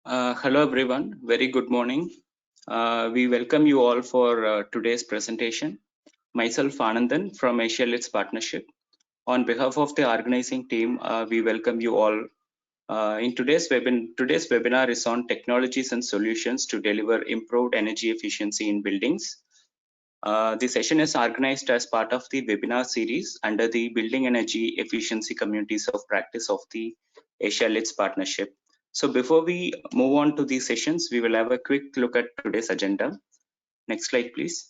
Hello everyone, very good morning. We welcome you all for today's presentation. Myself Anandan from Asia Leads Partnership. On behalf of the organizing team, we welcome you all. In today's webinar is on technologies and solutions to deliver improved energy efficiency in buildings. The session is organized as part of the webinar series under the Building Energy Efficiency Communities of Practice of the Asia Leads Partnership. So before we move on to these sessions, we will have a quick look at today's agenda. Next slide, please.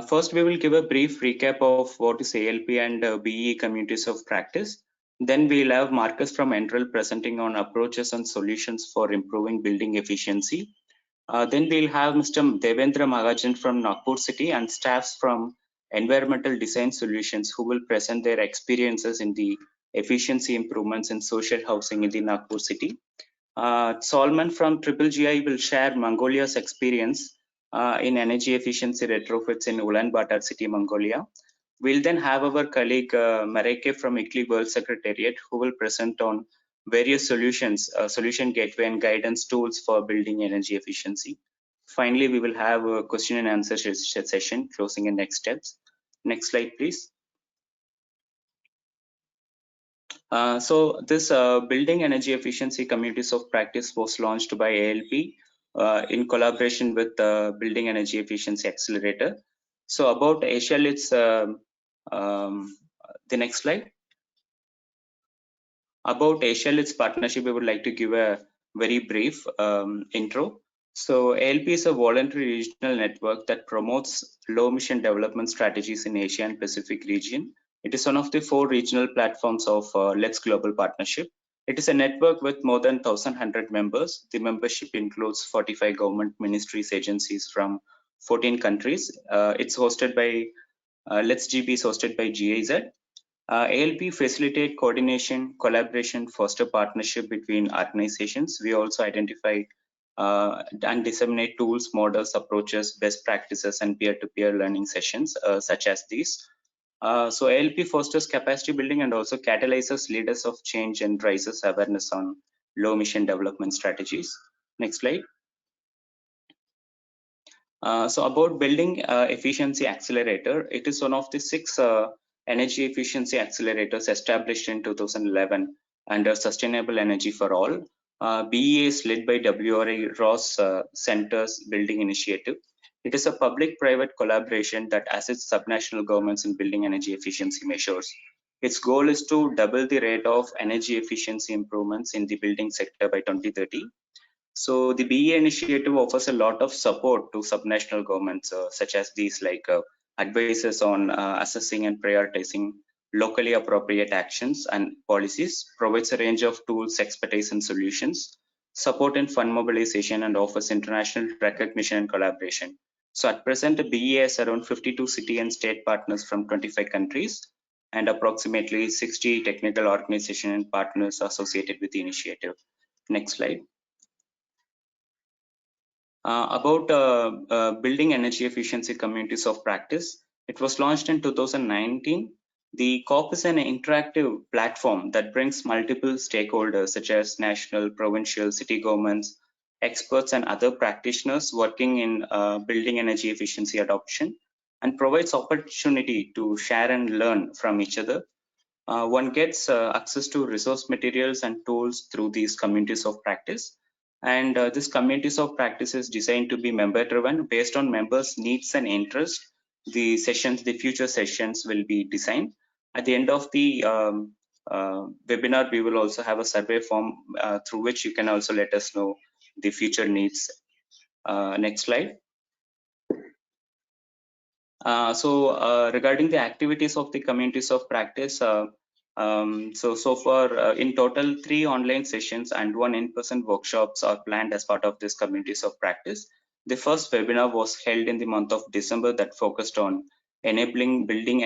First, we will give a brief recap of what is ALP and BE communities of practice. Then we'll have Marcus from Entrel presenting on approaches and solutions for improving building efficiency. Then we'll have Mr. Devendra Mahajan from Nagpur City and staffs from Environmental Design Solutions who will present their experiences in the efficiency improvements in social housing in the Nagpur City. Solman from Triple GI will share Mongolia's experience in energy efficiency retrofits in Ulaanbaatar City, Mongolia. We'll then have our colleague Mareke from ICLEI World Secretariat who will present on various solutions, solution gateway and guidance tools for building energy efficiency. Finally, we will have a question and answer session closing and next steps. Next slide, please. So this Building Energy Efficiency Communities of Practice was launched by ALP in collaboration with the Building Energy Efficiency Accelerator. So about Asia Leads, the next slide. About Asia Leads partnership, we would like to give a very brief intro. So ALP is a voluntary regional network that promotes low emission development strategies in Asia and Pacific region. It is one of the 4 regional platforms of Let's Global Partnership. It is a network with more than 1,100 members. The membership includes 45 government ministries, agencies from 14 countries. It's hosted by Let's GB is hosted by GIZ. ALP facilitate coordination, collaboration, foster partnership between organizations. We also identify and disseminate tools, models, approaches, best practices, and peer-to-peer learning sessions such as these. So ALP fosters capacity building and also catalyzes leaders of change and raises awareness on low emission development strategies. Next slide. So about Building Efficiency Accelerator, it is one of the 6 energy efficiency accelerators established in 2011 under Sustainable Energy for All. BEA is led by WRA Ross Center's Building Initiative. It is a public-private collaboration that assists subnational governments in building energy efficiency measures. Its goal is to double the rate of energy efficiency improvements in the building sector by 2030. So the BEA initiative offers a lot of support to subnational governments, such as these, like advices on assessing and prioritizing locally appropriate actions and policies, provides a range of tools, expertise, and solutions, support in fund mobilization, and offers international recognition and collaboration. So at present, the BEA has around 52 city and state partners from 25 countries, and approximately 60 technical organizations and partners associated with the initiative. Next slide. About building energy efficiency communities of practice. It was launched in 2019. The COP is an interactive platform that brings multiple stakeholders such as national, provincial, city governments, experts, and other practitioners working in building energy efficiency adoption, and provides opportunity to share and learn from each other. One gets access to resource materials and tools through these communities of practice. And this communities of practice is designed to be member driven based on members' needs and interest. The future sessions will be designed. At the end of the webinar, we will also have a survey form through which you can also let us know the future needs. Next slide. Regarding the activities of the communities of practice, so far in total 3 online sessions and 1 in-person workshops are planned as part of this communities of practice. The first webinar was held in the month of December that focused on enabling building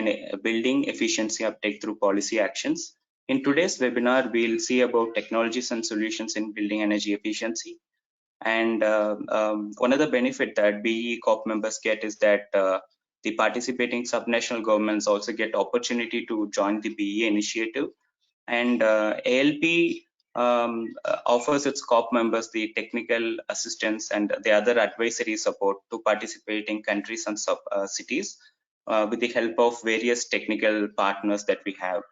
efficiency uptake through policy actions. In today's webinar, we'll see about technologies and solutions in building energy efficiency. And one of the benefit that BE COP members get is that the participating subnational governments also get opportunity to join the BE initiative. And ALP offers its COP members the technical assistance and the other advisory support to participating countries and cities with the help of various technical partners that we have.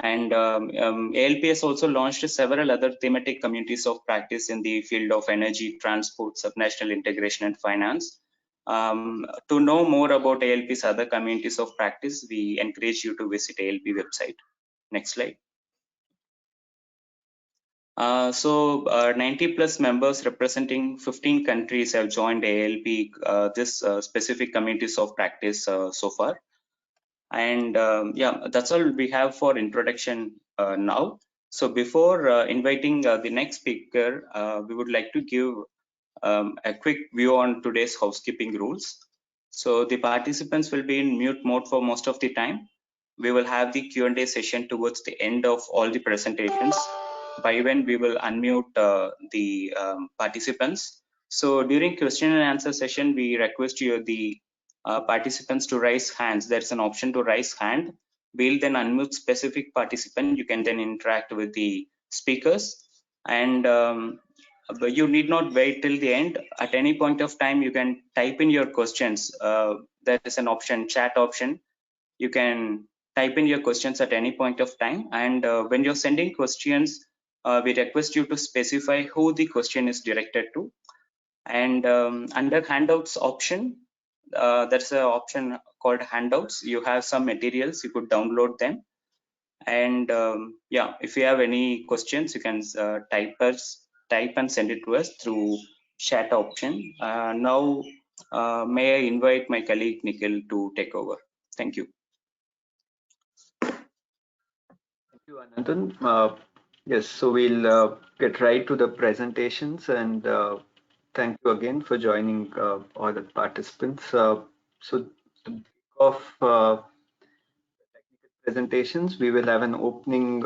And ALP has also launched several other thematic communities of practice in the field of energy, transport, subnational integration, and finance. To know more about ALP's other communities of practice, we encourage you to visit ALP website. Next slide. 90 plus members representing 15 countries have joined ALP, this specific communities of practice so far. And yeah, that's all we have for introduction now. So before inviting the next speaker, we would like to give a quick view on today's housekeeping rules. So the participants will be in mute mode for most of the time. We will have the Q&A session towards the end of all the presentations, by when we will unmute the participants. So during question and answer session, we request you the participants to raise hands. There's an option to raise hand. We'll then unmute specific participant. You can then interact with the speakers, and but you need not wait till the end. At any point of time, you can type in your questions. There is an option, chat option. You can type in your questions at any point of time, and when you're sending questions, we request you to specify who the question is directed to. And under handouts option, there's an option called handouts. You have some materials, you could download them. And yeah, if you have any questions, you can type and send it to us through chat option. Now, may I invite my colleague Nikhil to take over. Thank you. Thank you, Anandan. Yes, so we'll get right to the presentations, and thank you again for joining all the participants. So to kick off technical presentations, we will have an opening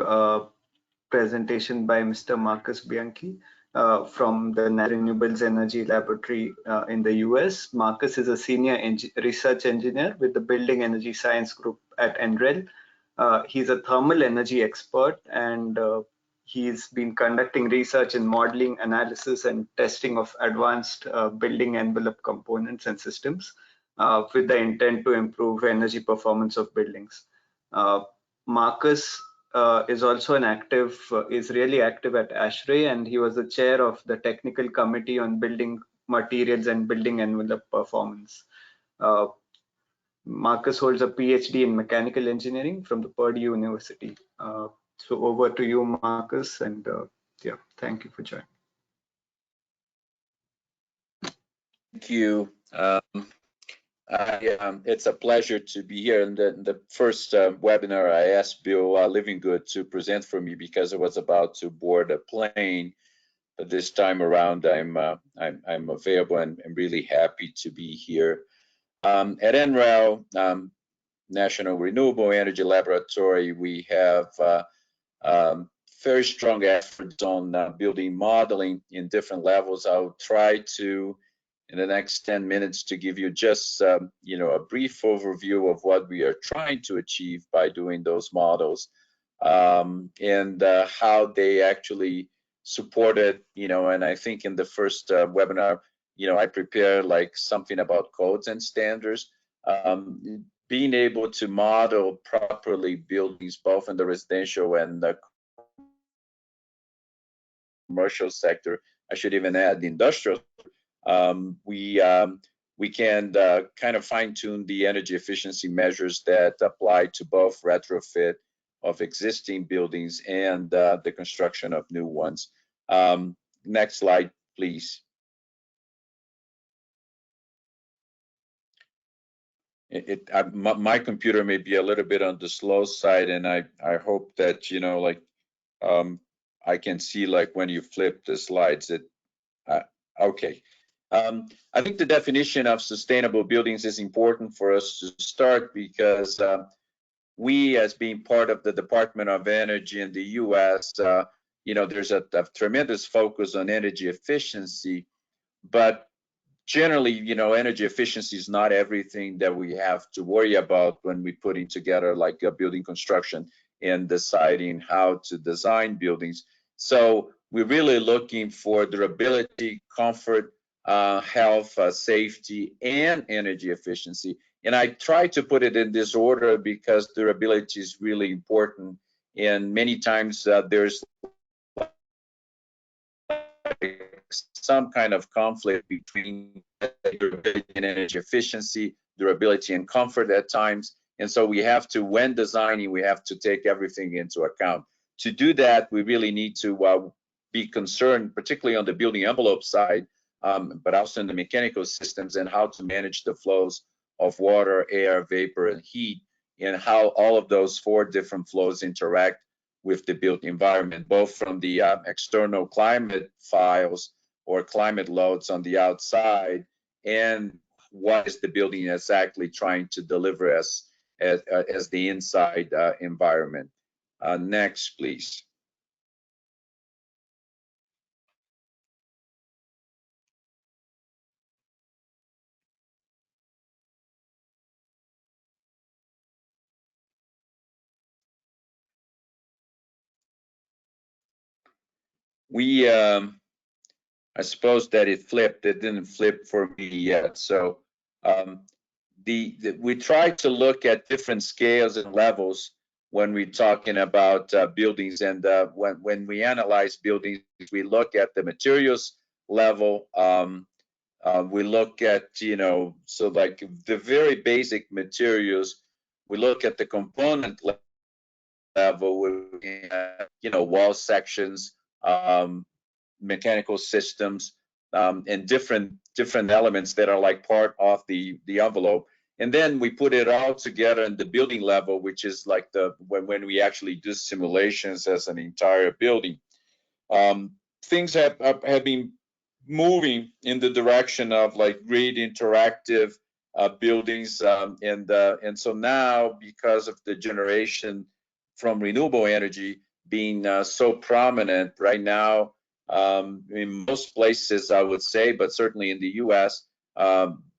presentation by Mr. Marcus Bianchi from the Renewables Energy Laboratory in the US. Marcus is a senior research engineer with the Building Energy Science Group at NREL. He's a thermal energy expert, and he's been conducting research in modeling, analysis, and testing of advanced building envelope components and systems with the intent to improve energy performance of buildings. Marcus is also is really active at ASHRAE, and he was the chair of the technical committee on building materials and building envelope performance. Marcus holds a PhD in mechanical engineering from the Purdue University. So over to you, Marcus, and yeah, thank you for joining. Thank you. It's a pleasure to be here. In the first webinar, I asked Bill Livingood to present for me because I was about to board a plane. But this time around, I'm available and I'm really happy to be here. At NREL, National Renewable Energy Laboratory, we have very strong efforts on building modeling in different levels. I'll try to, in the next 10 minutes, to give you just a brief overview of what we are trying to achieve by doing those models, and how they actually support it. And I think in the first webinar, I prepared like something about codes and standards. Being able to model properly buildings, both in the residential and the commercial sector, I should even add the industrial. We can kind of fine-tune the energy efficiency measures that apply to both retrofit of existing buildings and the construction of new ones. Next slide, please. My computer may be a little bit on the slow side, and I hope that I can see like when you flip the slides. Okay. I think the definition of sustainable buildings is important for us to start because we, as being part of the Department of Energy in the U.S., there's a tremendous focus on energy efficiency, but generally, energy efficiency is not everything that we have to worry about when we're putting together like a building construction. in deciding how to design buildings. So we're really looking for durability, comfort, health, safety, and energy efficiency. And I try to put it in this order because durability is really important. And many times there's some kind of conflict between durability and energy efficiency, durability and comfort at times. And so we have to, when designing, we have to take everything into account. To do that, we really need to be concerned, particularly on the building envelope side, but also in the mechanical systems, and how to manage the flows of water, air, vapor, and heat, and how all of those 4 different flows interact with the built environment, both from the external climate files or climate loads on the outside, and what is the building exactly trying to deliver as the inside environment. Next, please. We, I suppose that it flipped. It didn't flip for me yet. So we try to look at different scales and levels when we're talking about buildings. And when we analyze buildings, we look at the materials level. We look at, so like the very basic materials. We look at the component level, wall sections, mechanical systems, and different elements that are like part of the envelope. And then we put it all together in the building level, which is like when we actually do simulations as an entire building. Things have been moving in the direction of like grid interactive buildings, and so now, because of the generation from renewable energy being so prominent right now, in most places, I would say, but certainly in the U.S.,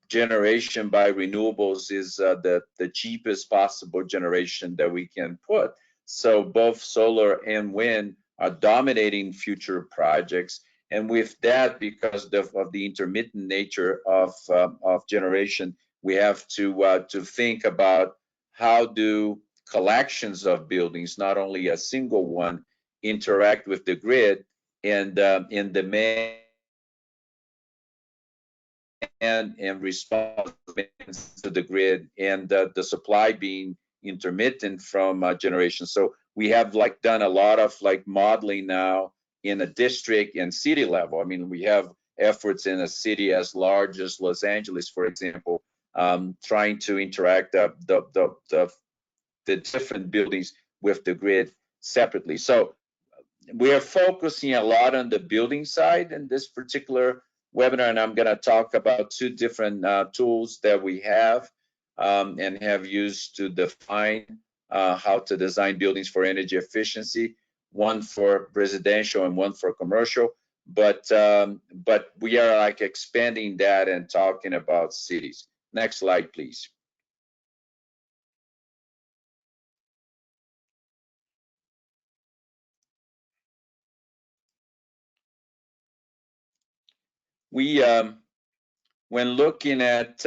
generation by renewables is the cheapest possible generation that we can put. So both solar and wind are dominating future projects. And with that, because of the intermittent nature of generation, we have to think about how do collections of buildings, not only a single one, interact with the grid and in demand and response to the grid, and the supply being intermittent from generation. So we have like done a lot of like modeling now in a district and city level. I mean, we have efforts in a city as large as Los Angeles, for example, trying to interact the different buildings with the grid separately. So we are focusing a lot on the building side in this particular webinar, and I'm going to talk about 2 different tools that we have and have used to define how to design buildings for energy efficiency, one for residential and one for commercial. But we are like expanding that and talking about cities. Next slide, please. We, when looking at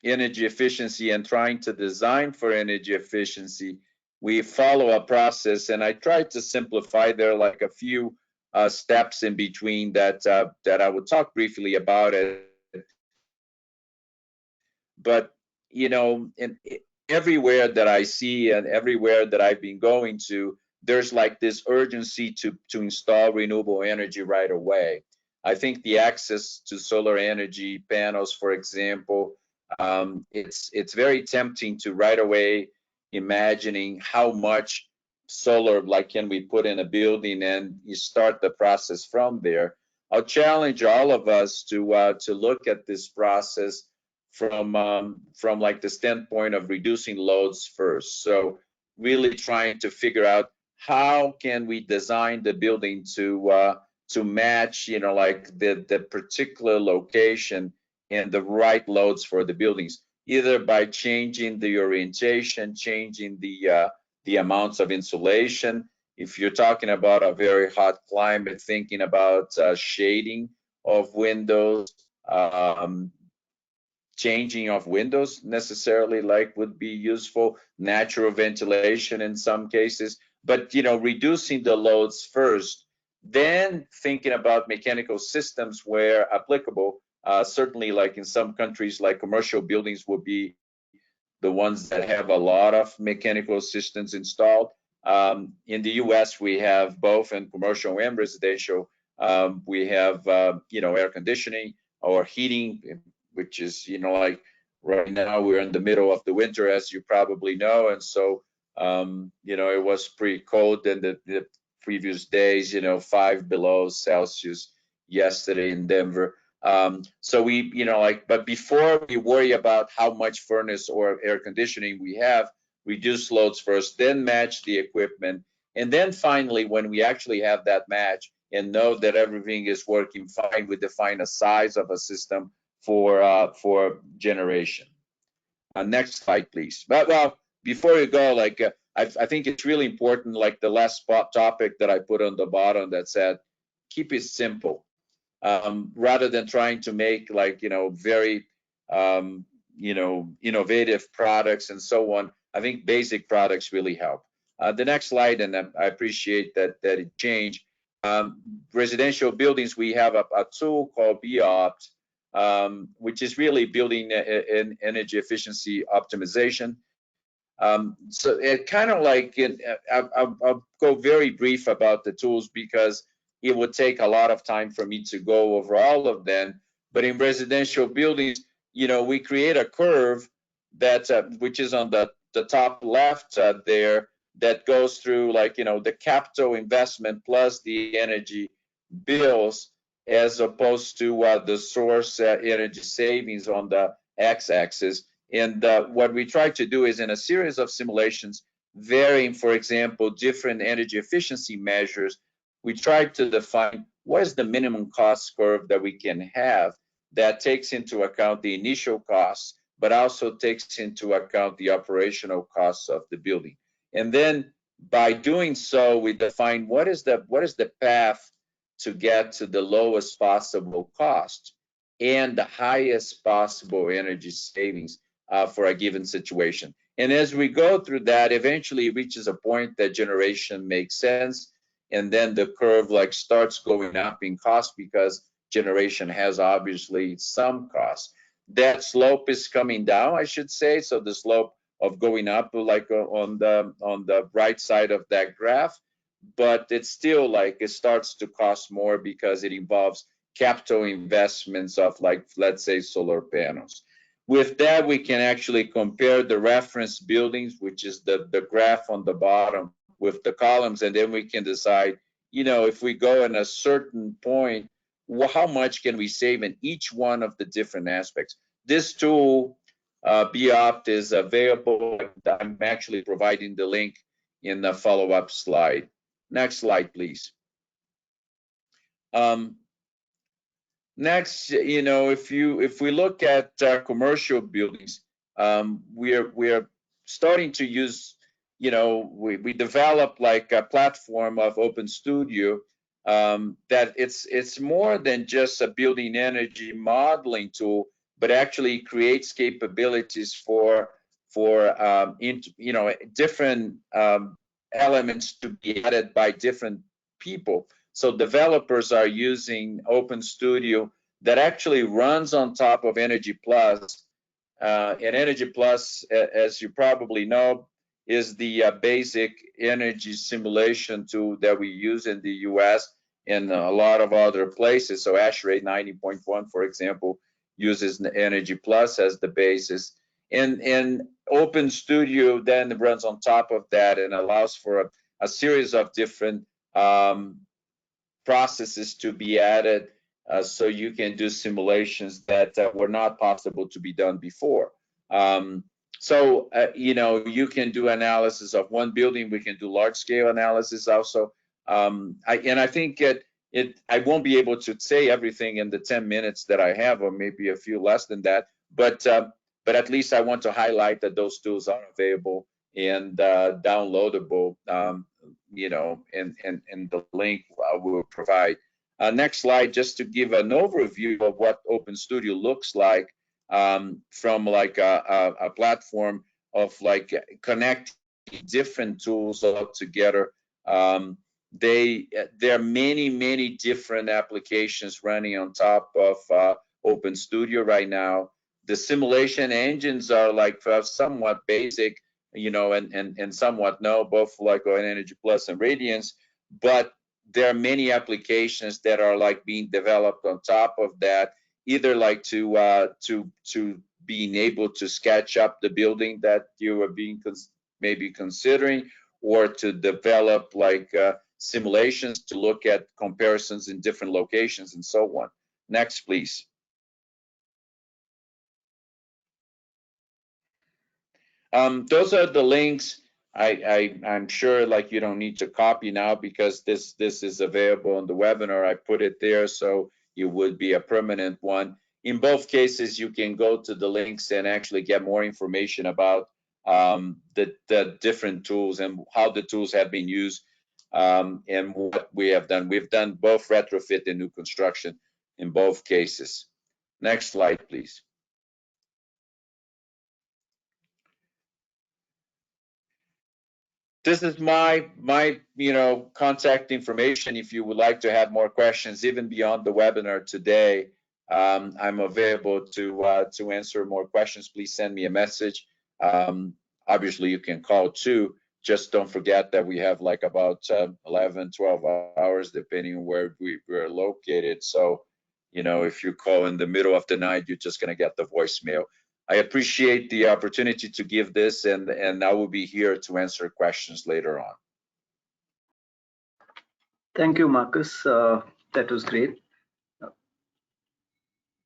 energy efficiency and trying to design for energy efficiency, we follow a process, and I tried to simplify. There are like a few steps in between that I would talk briefly about it. But everywhere that I see and everywhere that I've been going to, there's like this urgency to install renewable energy right away. I think the access to solar energy panels, for example, it's very tempting to right away imagining how much solar like can we put in a building, and you start the process from there. I'll challenge all of us to look at this process from like the standpoint of reducing loads first. So really trying to figure out how can we design the building to match, like the particular location and the right loads for the buildings, either by changing the orientation, changing the the amounts of insulation. If you're talking about a very hot climate, thinking about shading of windows, changing of windows necessarily like would be useful, natural ventilation in some cases, but reducing the loads first, then thinking about mechanical systems where applicable. Certainly, like in some countries, like commercial buildings would be the ones that have a lot of mechanical systems installed. In the US, we have both in commercial and residential. We have air conditioning or heating, which is like right now we're in the middle of the winter, as you probably know, and so it was pretty cold in the previous days, 5 below Celsius yesterday in Denver. So we, but before we worry about how much furnace or air conditioning we have, reduce loads first, then match the equipment. And then finally, when we actually have that match and know that everything is working fine, we define a size of a system for generation. Next slide, please. But well, before you go, I think it's really important, like the last topic that I put on the bottom that said, keep it simple. Rather than trying to make very innovative products and so on. I think basic products really help. The next slide, and I appreciate that it changed. Residential buildings, we have a tool called BOPT, which is really building an energy efficiency optimization. So it kind of I'll go very brief about the tools because it would take a lot of time for me to go over all of them. But in residential buildings, we create a curve that which is on the top left there, that goes through the capital investment plus the energy bills, as opposed to the source energy savings on the x-axis. And what we try to do is, in a series of simulations varying, for example, different energy efficiency measures, we try to define what is the minimum cost curve that we can have that takes into account the initial costs, but also takes into account the operational costs of the building. And then by doing so, we define what is the path to get to the lowest possible cost and the highest possible energy savings for a given situation. And as we go through that, eventually it reaches a point that generation makes sense, and then the curve starts going up in cost because generation has obviously some cost. That slope is coming down, I should say. So the slope of going up, on the right side of that graph, but it's still it starts to cost more because it involves capital investments of let's say solar panels. With that, we can actually compare the reference buildings, which is the graph on the bottom, with the columns, and then we can decide, if we go in a certain point, how much can we save in each one of the different aspects. This tool, BOPT, is available. I'm actually providing the link in the follow-up slide. Next slide, please. Next, if we look at commercial buildings, we're starting to use, we developed a platform of Open Studio that it's more than just a building energy modeling tool, but actually creates capabilities for different elements to be added by different people. So developers are using Open Studio that actually runs on top of Energy Plus. And Energy Plus, as you probably know, is the basic energy simulation tool that we use in the US and a lot of other places. So ASHRAE 90.1, for example, uses Energy Plus as the basis. And Open Studio then runs on top of that and allows for a series of different processes to be added, so you can do simulations that were not possible to be done before. So you can do analysis of one building. We can do large scale analysis also. I think I won't be able to say everything in the 10 minutes that I have, or maybe a few less than that, but at least I want to highlight that those tools are available and downloadable, you know, and the link I will provide. Next slide, just to give an overview of what Open Studio looks like, from like a platform of like connecting different tools all together. There are many different applications running on top of Open Studio right now. The simulation engines are like somewhat basic, you know, and somewhat no, both like on Energy Plus and Radiance, but there are many applications that are like being developed on top of that, either like to being able to sketch up the building that you are being maybe considering, or to develop like simulations to look at comparisons in different locations and so on. Next, please. Those are the links. I'm sure like you don't need to copy now because this is available on the webinar. I put it there so it would be a permanent one. In both cases, you can go to the links and actually get more information about the different tools and how the tools have been used, and what we have done. We've done both retrofit and new construction in both cases. Next slide, please. This is my you know, contact information. If you would like to have more questions, even beyond the webinar today, I'm available to answer more questions. Please send me a message. Obviously, you can call too. Just don't forget that we have like about 11, 12 hours, depending on where we're located. So, you know, if you call in the middle of the night, you're just gonna get the voicemail. I appreciate the opportunity to give this, and I will be here to answer questions later on. Thank you, Marcus. That was great.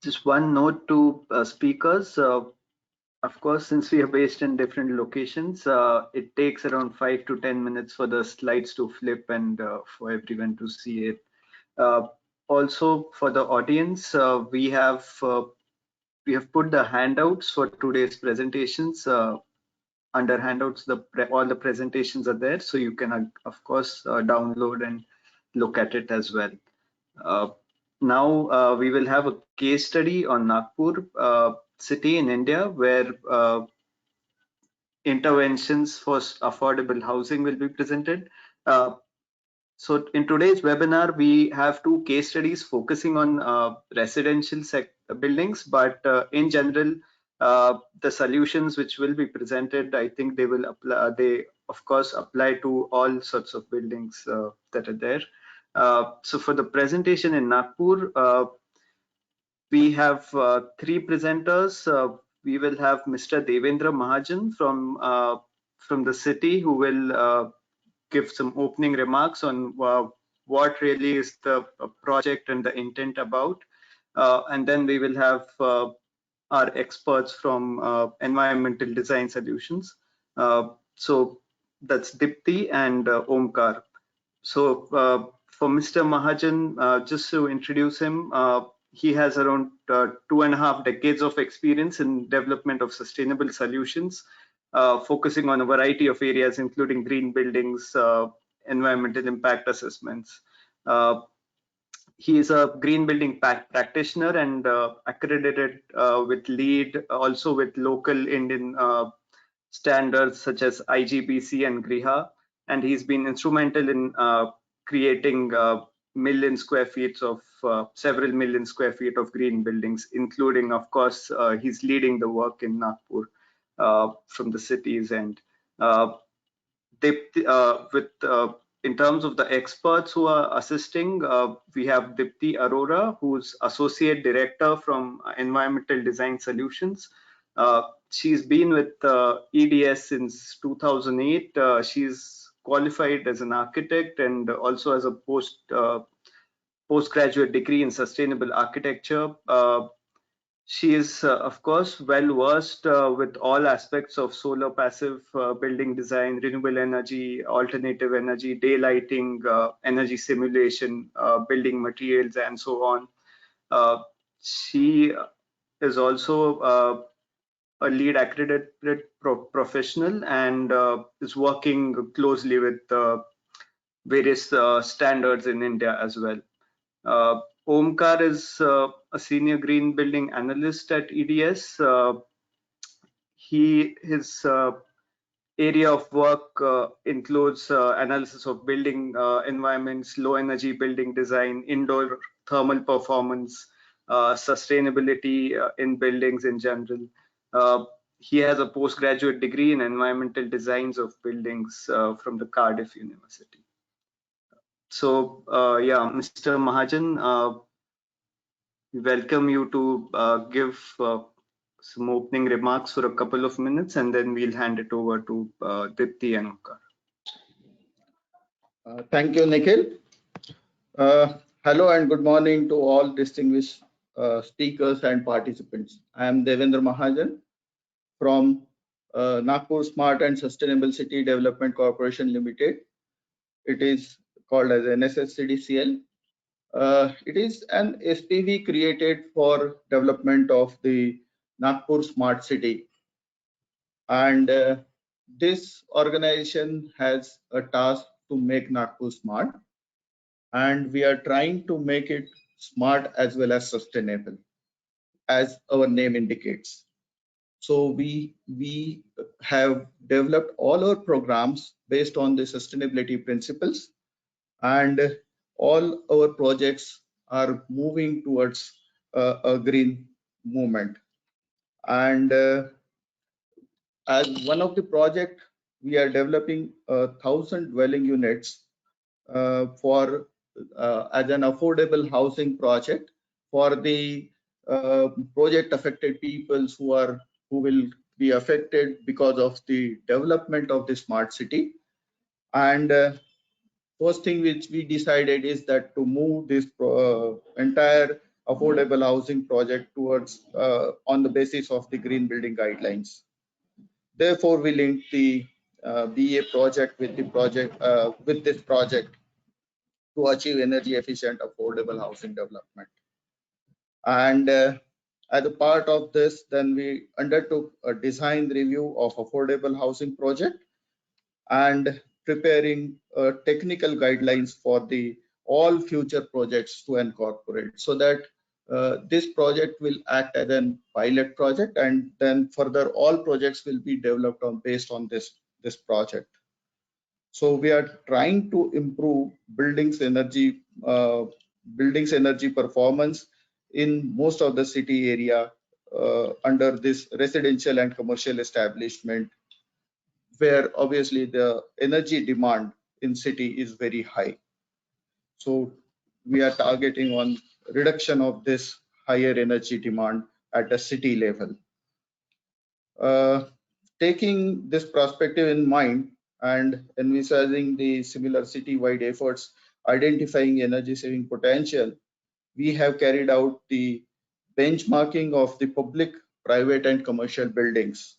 Just one note to speakers. Of course, since we are based in different locations, it takes around 5 to 10 minutes for the slides to flip and for everyone to see it. Also, for the audience, we have put the handouts for today's presentations. Under handouts, all the presentations are there, so you can of course download and look at it as well. Now we will have a case study on Nagpur city in India, where interventions for affordable housing will be presented. So in today's webinar, we have two case studies focusing on residential buildings, but in general, the solutions which will be presented, I think they will apply. They of course apply to all sorts of buildings that are there. So for the presentation in Nagpur, we have three presenters. We will have Mr. Devendra Mahajan from the city, who will give some opening remarks on what really is the project and the intent about. And then we will have our experts from Environmental Design Solutions. So that's Dipti and Omkar. So for Mr. Mahajan, just to introduce him, he has around 2.5 decades of experience in development of sustainable solutions, focusing on a variety of areas, including green buildings, environmental impact assessments. He is a green building practitioner and accredited with LEED, also with local Indian standards such as IGBC and GRIHA, and he's been instrumental in creating million square feet of several million square feet of green buildings, including, of course, he's leading the work in Nagpur from the city's end. In terms of the experts who are assisting, we have Dipti Arora, who's Associate Director from Environmental Design Solutions. She's been with EDS since 2008. She's qualified as an architect and also as a postgraduate degree in sustainable architecture. She is, of course, well versed with all aspects of solar passive building design, renewable energy, alternative energy, daylighting, energy simulation, building materials, and so on. She is also a lead accredited professional and is working closely with various standards in India as well. Omkar is a senior green building analyst at EDS. His area of work includes analysis of building environments, low energy building design, indoor thermal performance, sustainability in buildings in general. He has a postgraduate degree in environmental designs of buildings from the Cardiff University. So yeah, Mr. Mahajan, we welcome you to give some opening remarks for a couple of minutes, and then we'll hand it over to Dipti and Omkar. Thank you, Nikhil. Hello and good morning to all distinguished speakers and participants. I am Devendra Mahajan from Nagpur Smart and Sustainable City Development Corporation Limited. It is called as NSSCDCL. It is an SPV created for development of the Nagpur Smart City. And this organization has a task to make Nagpur smart. And we are trying to make it smart as well as sustainable, as our name indicates. So we have developed all our programs based on the sustainability principles, and all our projects are moving towards a green movement. And as one of the project, we are developing 1,000 dwelling units for as an affordable housing project for the project affected peoples who will be affected because of the development of the smart city. And first thing which we decided is that to move this entire affordable housing project towards on the basis of the green building guidelines. Therefore, we linked the BA project with the project with this project to achieve energy efficient affordable housing development. And as a part of this, then we undertook a design review of affordable housing project and preparing technical guidelines for the all future projects to incorporate, so that this project will act as a pilot project, and then further all projects will be developed based on this project. So we are trying to improve buildings energy performance in most of the city area under this residential and commercial establishment, where obviously the energy demand in city is very high. So we are targeting on reduction of this higher energy demand at a city level. Taking this perspective in mind and envisaging the similar city-wide efforts, identifying energy saving potential, we have carried out the benchmarking of the public, private and commercial buildings,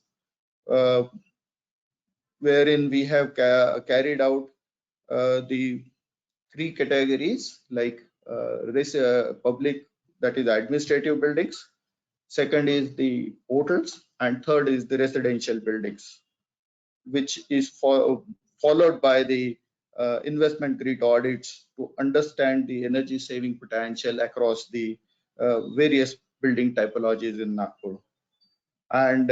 wherein we have carried out the 3 categories, like public, that is administrative buildings, second is the hotels, and third is the residential buildings, which is followed by the investment grade audits to understand the energy saving potential across the various building typologies in Nagpur. And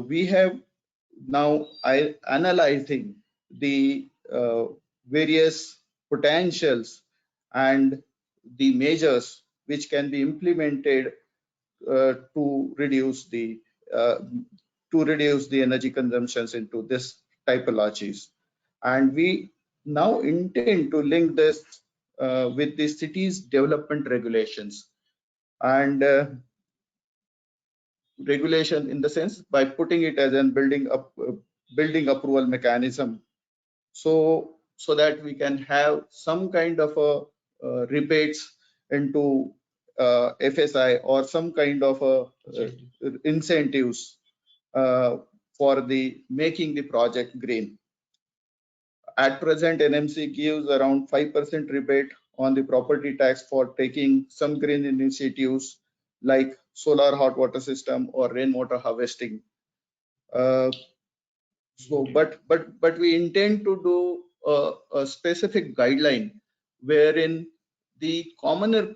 we have now analyzing the various potentials and the measures which can be implemented to reduce the energy consumptions into this typologies. And we now intend to link this with the city's development regulations, and regulation in the sense by putting it as a building approval mechanism, so that we can have some kind of a rebates into FSI or some kind of incentives for the making the project green. At present, NMC gives around 5% rebate on the property tax for taking some green initiatives like solar hot water system or rainwater harvesting. But we intend to do a specific guideline wherein the commoner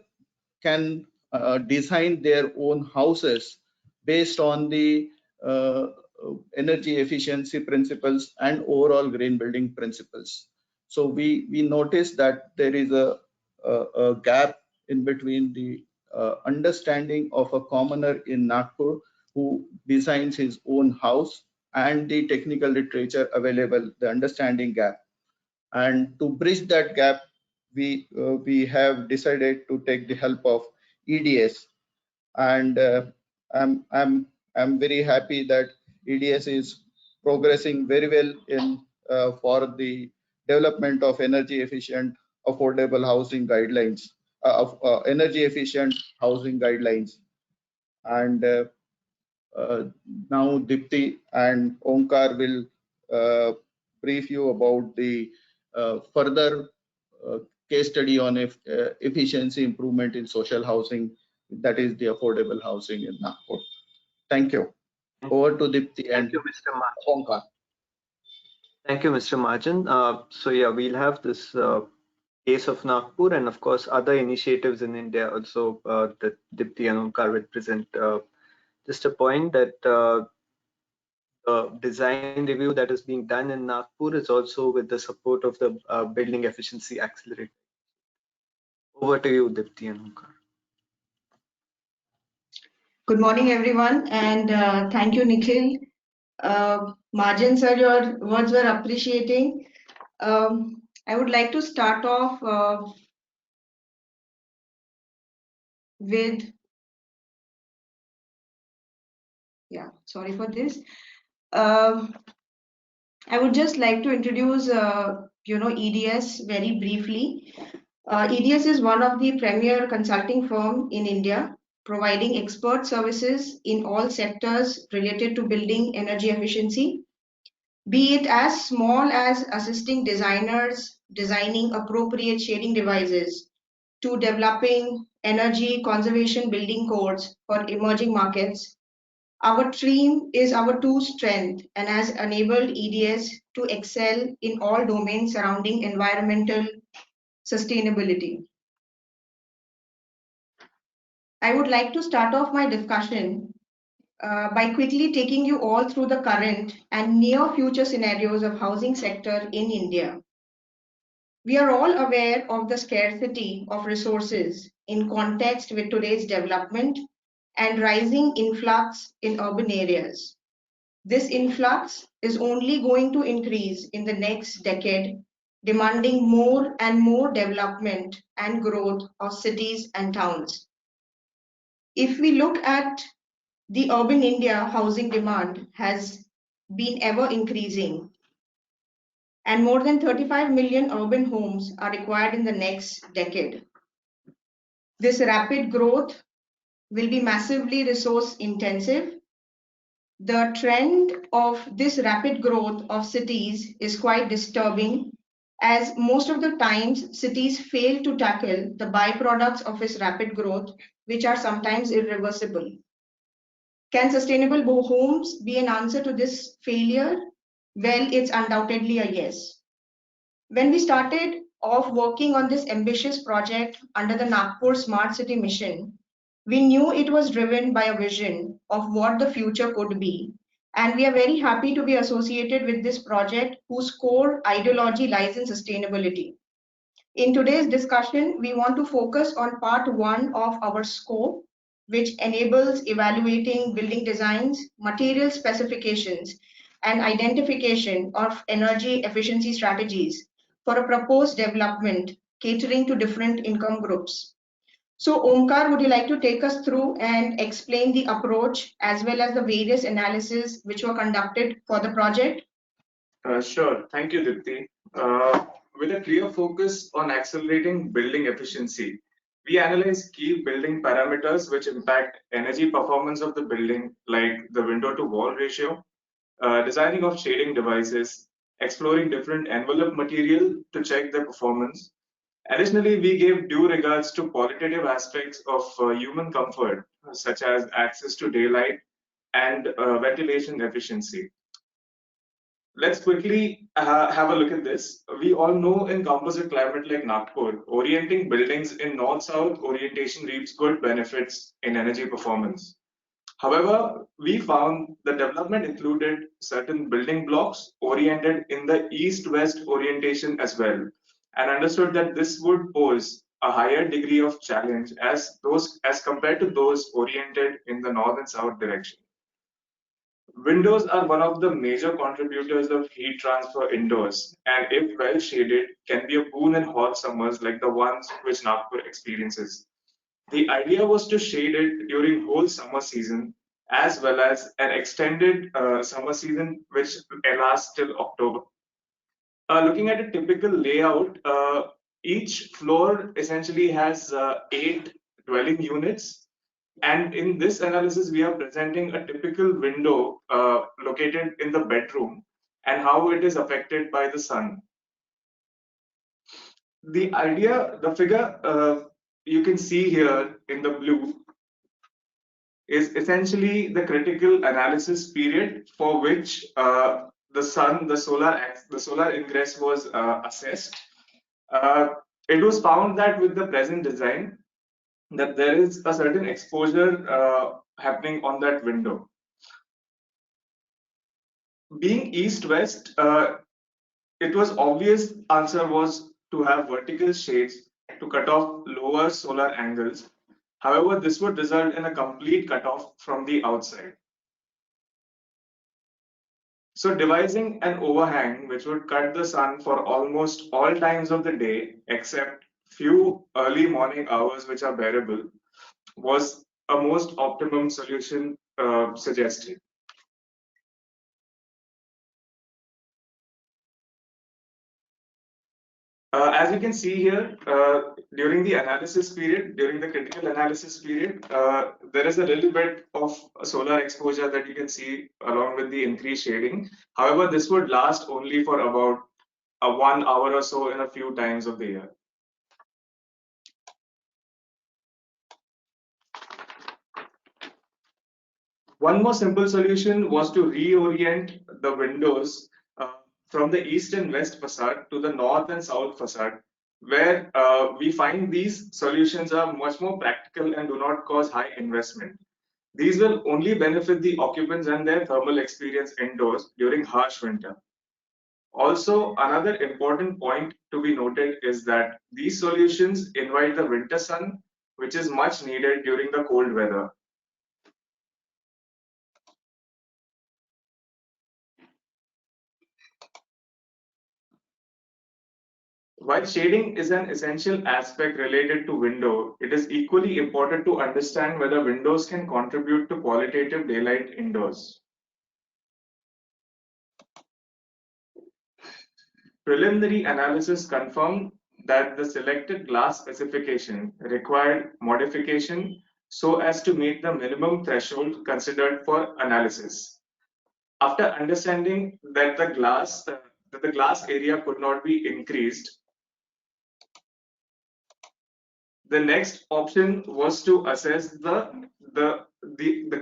can design their own houses based on the uh, energy efficiency principles and overall green building principles. So we noticed that there is a gap in between the understanding of a commoner in Nagpur who designs his own house and the technical literature available, the understanding gap. And to bridge that gap, we have decided to take the help of EDS, and I'm very happy that EDS is progressing very well in for the development of energy efficient, affordable housing guidelines, of energy efficient housing guidelines. And now Dipti and Omkar will brief you about the further case study on efficiency improvement in social housing, that is the affordable housing in Nagpur. Thank you. Over to Dipti and Thank you, Mr. Omkar. Thank you, Mr. Mahajan. So yeah, we'll have this case of Nagpur and of course other initiatives in India also that Dipti and Omkar will present. Just a point that the design review that is being done in Nagpur is also with the support of the Building Efficiency Accelerator. Over to you, Dipti and Omkar. Good morning, everyone, and thank you, Nikhil. Mahajan sir, your words were appreciating. I would like to start off with, sorry for this. I would just like to introduce, EDS very briefly. EDS is one of the premier consulting firm in India, providing expert services in all sectors related to building energy efficiency, be it as small as assisting designers designing appropriate shading devices to developing energy conservation building codes for emerging markets. Our team is our true strength and has enabled EDS to excel in all domains surrounding environmental sustainability. I would like to start off my discussion by quickly taking you all through the current and near future scenarios of housing sector in India. We are all aware of the scarcity of resources in context with today's development and rising influx in urban areas. This influx is only going to increase in the next decade, demanding more and more development and growth of cities and towns. If we look at the urban India housing demand has been ever increasing, and more than 35 million urban homes are required in the next decade. This rapid growth will be massively resource intensive. The trend of this rapid growth of cities is quite disturbing, as most of the times cities fail to tackle the byproducts of its rapid growth, which are sometimes irreversible. Can sustainable homes be an answer to this failure? Well, it's undoubtedly a yes. When we started off working on this ambitious project under the Nagpur Smart City Mission, we knew it was driven by a vision of what the future could be. And we are very happy to be associated with this project whose core ideology lies in sustainability. In today's discussion, we want to focus on part one of our scope, which enables evaluating building designs, material specifications, and identification of energy efficiency strategies for a proposed development catering to different income groups. So Omkar, would you like to take us through and explain the approach as well as the various analyses which were conducted for the project? Sure. Thank you, Dipti. With a clear focus on accelerating building efficiency, we analyze key building parameters which impact energy performance of the building, like the window to wall ratio, designing of shading devices, exploring different envelope material to check the performance. Additionally, we gave due regards to qualitative aspects of human comfort such as access to daylight and ventilation efficiency. Let's quickly have a look at this. We all know in composite climate like Nagpur, orienting buildings in north-south orientation reaps good benefits in energy performance. However, we found the development included certain building blocks oriented in the east-west orientation as well, and understood that this would pose a higher degree of challenge as compared to those oriented in the north and south direction. Windows are one of the major contributors of heat transfer indoors, and if well shaded, can be a boon in hot summers like the ones which Nagpur experiences. The idea was to shade it during whole summer season as well as an extended summer season which lasts till October. Looking at a typical layout, each floor essentially has 8 dwelling units, and in this analysis, we are presenting a typical window located in the bedroom and how it is affected by the sun. The idea, the figure you can see here in the blue is essentially the critical analysis period for which the solar ingress was assessed. It was found that with the present design, that there is a certain exposure happening on that window. Being east-west, it was obvious answer was to have vertical shades to cut off lower solar angles. However, this would result in a complete cutoff from the outside. So devising an overhang which would cut the sun for almost all times of the day except few early morning hours which are bearable was a most optimum solution suggested. As you can see here, during the analysis period, during the critical analysis period, there is a little bit of solar exposure that you can see along with the increased shading. However, this would last only for about 1 hour or so in a few times of the year. One more simple solution was to reorient the windows from the east and west facade to the north and south facade, where we find these solutions are much more practical and do not cause high investment. These will only benefit the occupants and their thermal experience indoors during harsh winter. Also, another important point to be noted is that these solutions invite the winter sun, which is much needed during the cold weather. While shading is an essential aspect related to window, it is equally important to understand whether windows can contribute to qualitative daylight indoors. Preliminary analysis confirmed that the selected glass specification required modification so as to meet the minimum threshold considered for analysis. After understanding that the glass area could not be increased, the next option was to assess the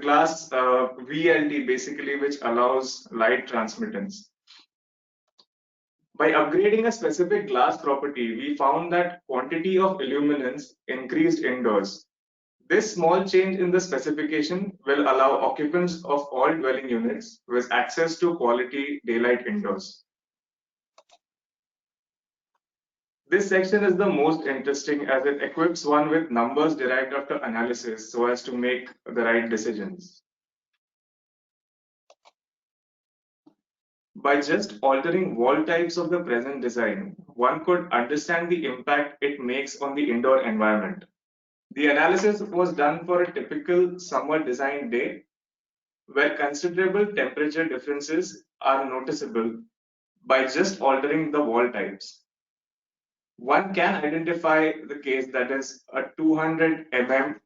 glass VLT, basically, which allows light transmittance. By upgrading a specific glass property, we found that quantity of illuminance increased indoors. This small change in the specification will allow occupants of all dwelling units with access to quality daylight indoors. This section is the most interesting as it equips one with numbers derived after analysis so as to make the right decisions. By just altering wall types of the present design, one could understand the impact it makes on the indoor environment. The analysis was done for a typical summer design day where considerable temperature differences are noticeable by just altering the wall types. One can identify the case that is a 200 mm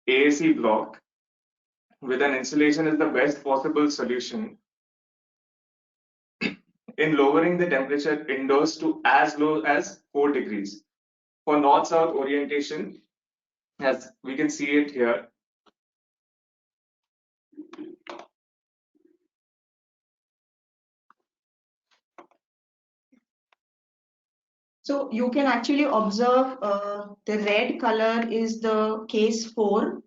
AAC block with an insulation is the best possible solution in lowering the temperature indoors to as low as 4 degrees. For north-south orientation, as we can see it here, So you can actually observe the red color is the case 4,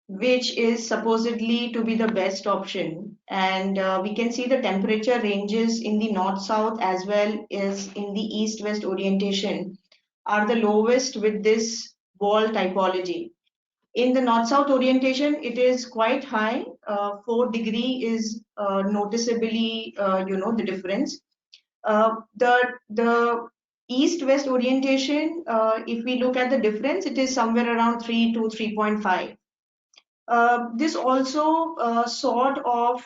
which is supposedly to be the best option. And we can see the temperature ranges in the north-south as well as in the east-west orientation are the lowest with this wall typology. In the north-south orientation, it is quite high. 4 degree is noticeably, the difference. The east-west orientation, if we look at the difference, it is somewhere around 3 to 3.5. This also sort of,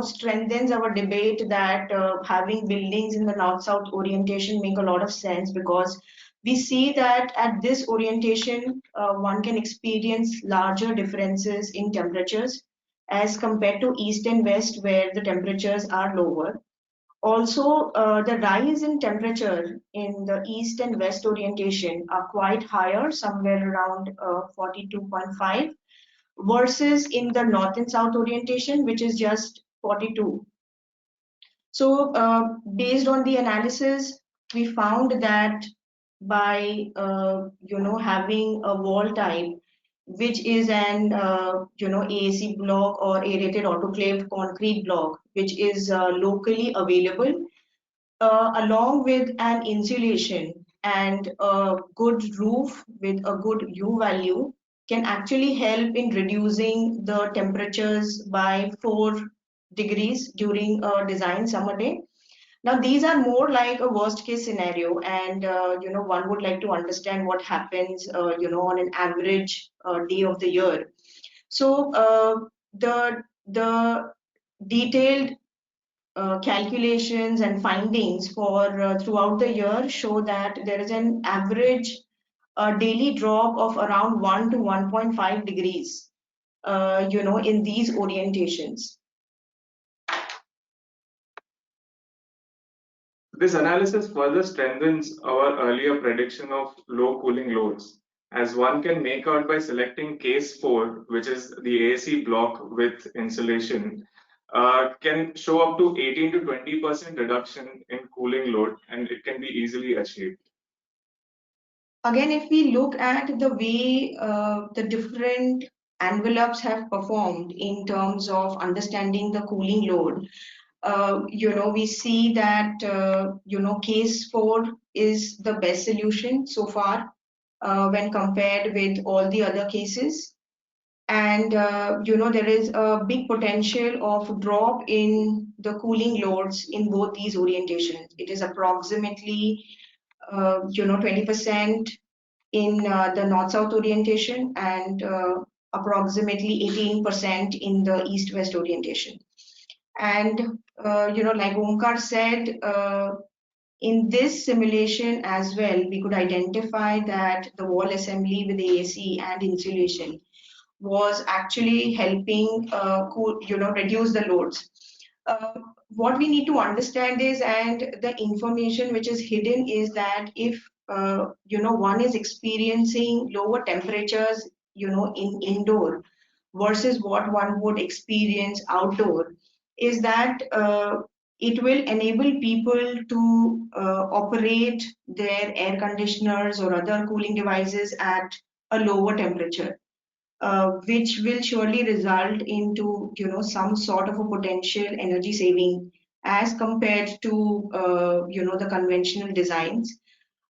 strengthens our debate that having buildings in the north-south orientation make a lot of sense, because we see that at this orientation, one can experience larger differences in temperatures as compared to east and west, where the temperatures are lower. Also, the rise in temperature in the east and west orientation are quite higher, somewhere around 42.5, versus in the north and south orientation, which is just 42. So based on the analysis, we found that by having a wall type which is an AAC block or aerated autoclaved concrete block, which is locally available, along with an insulation and a good roof with a good U value, can actually help in reducing the temperatures by 4 degrees during a design summer day. Now, these are more like a worst case scenario, and one would like to understand what happens, on an average day of the year. So the detailed calculations and findings for throughout the year show that there is an average daily drop of around 1 to 1.5 degrees, in these orientations. This analysis further strengthens our earlier prediction of low cooling loads, as one can make out by selecting case 4, which is the AC block with insulation, can show up to 18 to 20% reduction in cooling load, and it can be easily achieved. Again, if we look at the way the different envelopes have performed in terms of understanding the cooling load, we see that, case 4 is the best solution so far when compared with all the other cases. And, there is a big potential of drop in the cooling loads in both these orientations. It is approximately, 20% in the north-south orientation and approximately 18% in the east-west orientation. And, like Omkar said, in this simulation as well, we could identify that the wall assembly with AAC and insulation was actually helping reduce the loads. What we need to understand is, and the information which is hidden is that if one is experiencing lower temperatures in indoor versus what one would experience outdoor, is that it will enable people to operate their air conditioners or other cooling devices at a lower temperature. Which will surely result into some sort of a potential energy saving as compared to the conventional designs.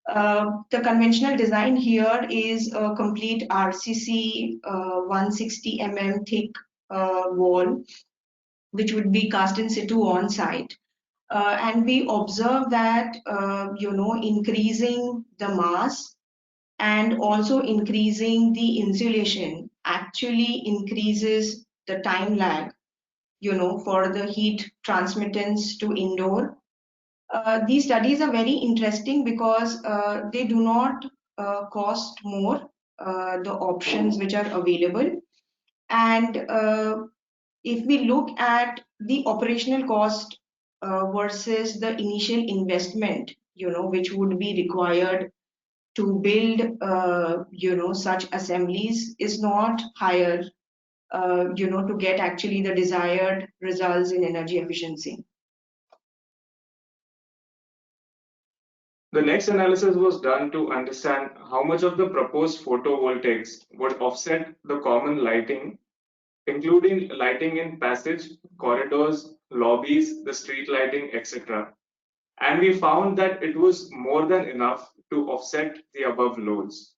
The conventional design here is a complete RCC 160 mm thick wall, which would be cast in situ on site. And we observe that increasing the mass and also increasing the insulation actually increases the time lag, for the heat transmittance to indoor. These studies are very interesting because they do not cost more, the options which are available. And if we look at the operational cost versus the initial investment, which would be required to build such assemblies, is not higher to get actually the desired results in energy efficiency. The next analysis was done to understand how much of the proposed photovoltaics would offset the common lighting, including lighting in passage, corridors, lobbies, the street lighting, etc. And we found that it was more than enough to offset the above loads.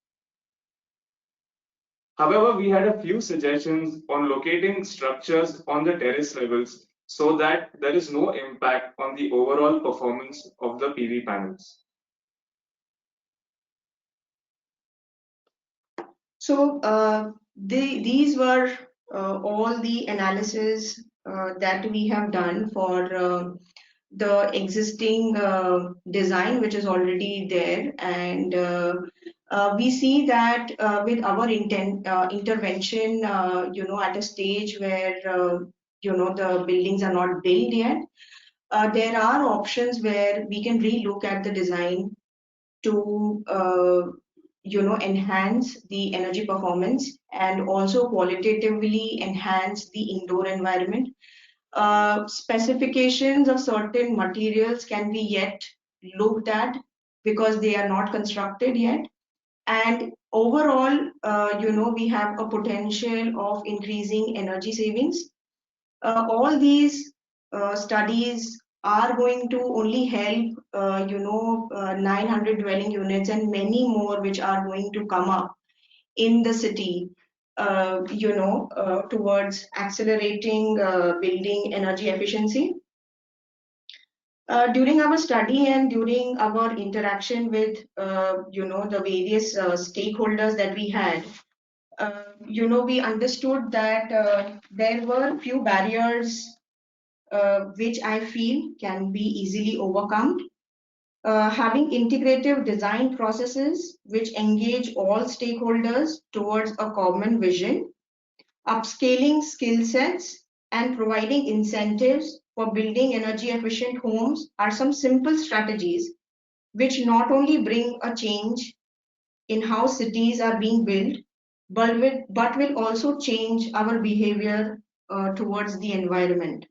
However, we had a few suggestions on locating structures on the terrace levels so that there is no impact on the overall performance of the PV panels. So these were all the analysis that we have done for the existing design, which is already there, and we see that with our intervention, at a stage where the buildings are not built yet, there are options where we can relook at the design to enhance the energy performance and also qualitatively enhance the indoor environment. Specifications of certain materials can be yet looked at because they are not constructed yet. And overall, we have a potential of increasing energy savings. All these studies are going to only help 900 dwelling units and many more which are going to come up in the city, towards accelerating building energy efficiency. During our study and during our interaction with the various stakeholders that we had, we understood that there were few barriers which I feel can be easily overcome. Having integrative design processes which engage all stakeholders towards a common vision, upscaling skill sets, and providing incentives for building energy efficient homes are some simple strategies which not only bring a change in how cities are being built, but will also change our behavior towards the environment.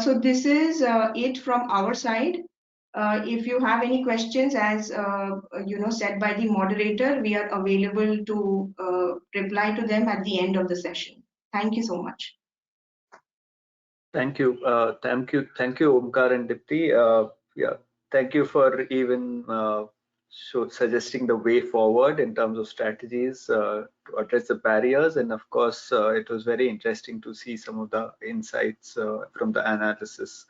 So this is it from our side. If you have any questions, as said by the moderator, we are available to reply to them at the end of the session. Thank you so much. Thank you, Omkar and Dipti. Yeah, thank you for even suggesting the way forward in terms of strategies to address the barriers. And of course, it was very interesting to see some of the insights from the analysis.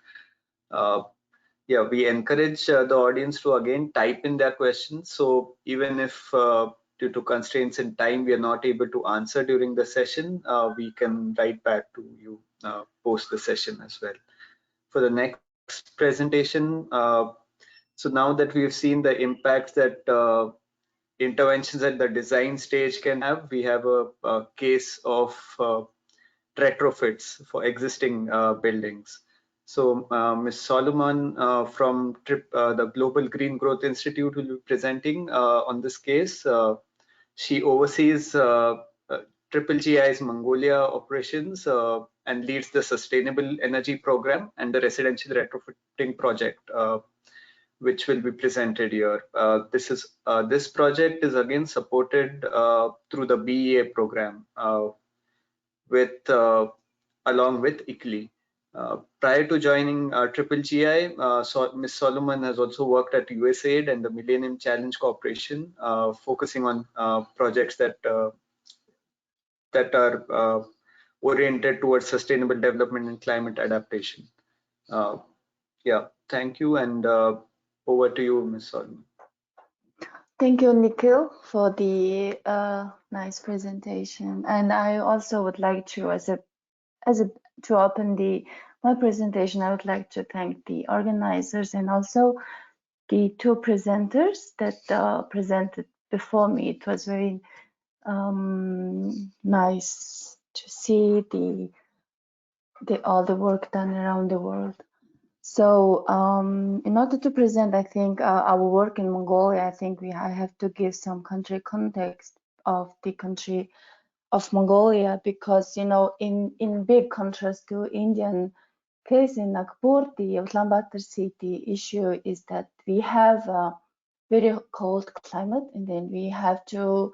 Yeah, we encourage the audience to again type in their questions. So even if due to constraints in time, we are not able to answer during the session, we can write back to you post the session as well. For the next presentation, so now that we've seen the impacts that interventions at the design stage can have, we have a case of retrofits for existing buildings. So Ms. Solomon from the Global Green Growth Institute will be presenting on this case. She oversees GGI's Mongolia operations and leads the Sustainable Energy Program and the Residential Retrofitting Project, which will be presented here. This project is again supported through the BEA program along with ICLEI. Prior to joining GGI, Ms. Solomon has also worked at USAID and the Millennium Challenge Corporation, focusing on projects that are oriented towards sustainable development and climate adaptation. Yeah, thank you, and over to you, Ms. Solomon. Thank you, Nikhil, for the nice presentation. And I also would like to, to open my presentation, I would like to thank the organizers and also the two presenters that presented before me. It was very nice to see all the work done around the world. So in order to present, I think our work in Mongolia, I think I have to give some country context of the country of Mongolia, because in big contrast to Indian case in Nagpur, the Ulaanbaatar city issue is that we have a very cold climate, and then we have to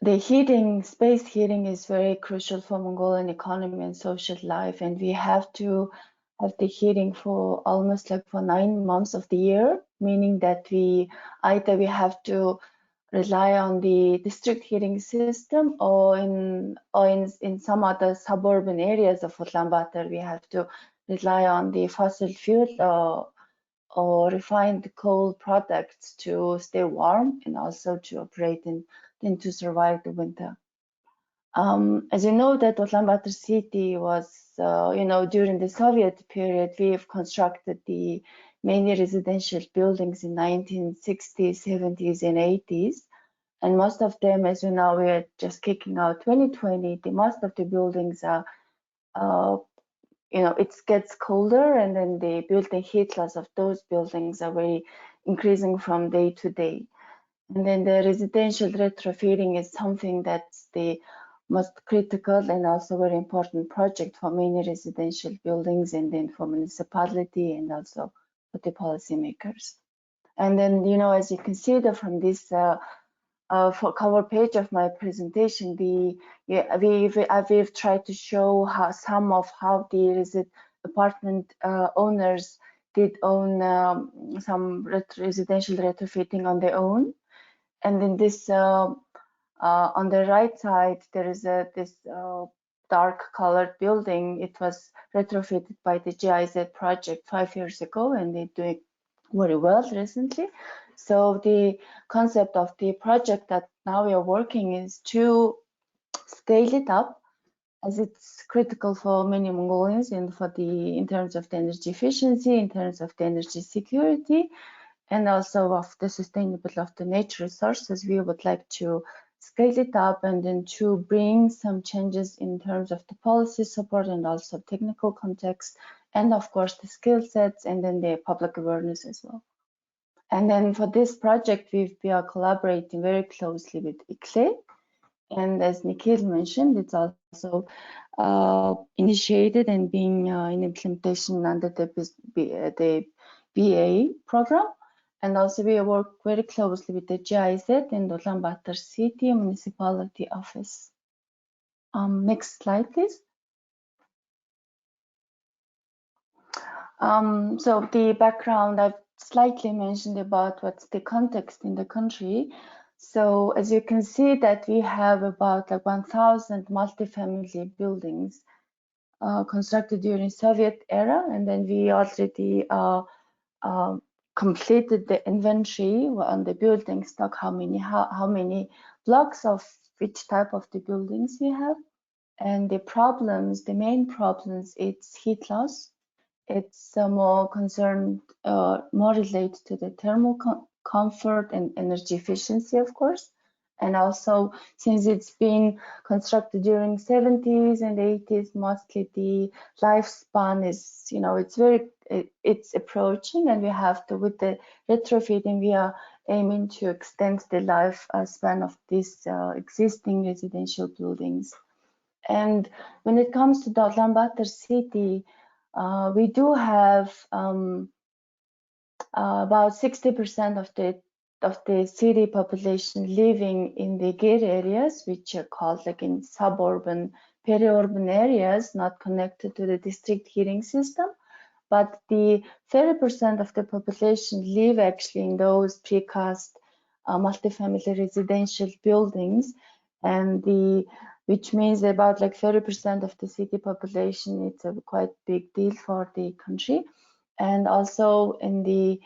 the heating, space heating is very crucial for Mongolian economy and social life, and we have to have the heating for almost like for 9 months of the year, meaning that we either we have to rely on the district heating system, or in some other suburban areas of Ulaanbaatar we have to rely on the fossil fuel or refined coal products to stay warm and also to operate and to survive the winter. As you know, that Ulaanbaatar city was, during the Soviet period, we've constructed the many residential buildings in 1960s, 70s, and 80s. And most of them, as you know, we're just kicking out 2020. Most of the buildings are, it gets colder, and then the built-in heat loss of those buildings are very increasing from day to day. And then the residential retrofitting is something that's the most critical and also very important project for many residential buildings, and then for municipality and also for the policymakers. And then, as you can see from this for cover page of my presentation, we've tried to show how the apartment owners did own some residential retrofitting on their own. And then this on the right side, there is this dark colored building. It was retrofitted by the GIZ project 5 years ago, and they're doing very well recently. So the concept of the project that now we are working is to scale it up, as it's critical for many Mongolians and in terms of the energy efficiency, in terms of the energy security, and also of the sustainability of the nature resources. We would like to scale it up and then to bring some changes in terms of the policy support and also technical context, and of course the skill sets, and then the public awareness as well. And then for this project, we are collaborating very closely with ICLE. And as Nikhil mentioned, it's also initiated and being in implementation under the BA program. And also we work very closely with the GIZ and Ulaanbaatar City Municipality Office. Next slide, please. So the background, I've slightly mentioned about what's the context in the country. So as you can see that we have about like 1,000 multifamily buildings constructed during Soviet era, and then we already completed the inventory on the building stock, how many blocks of which type of the buildings we have, and the main problems, it's heat loss. It's more concerned, more related to the thermal comfort and energy efficiency, of course. And also, since it's been constructed during 70s and 80s, mostly the lifespan is, it's approaching, and we have to, with the retrofitting, we are aiming to extend the lifespan of these existing residential buildings. And when it comes to the Ulaanbaatar city, we do have about 60% of the city population living in the gate areas, which are called like in suburban, peri-urban areas, not connected to the district heating system. But the 30% of the population live actually in those precast multifamily residential buildings, and which means about like 30% of the city population. It's a quite big deal for the country. And also in the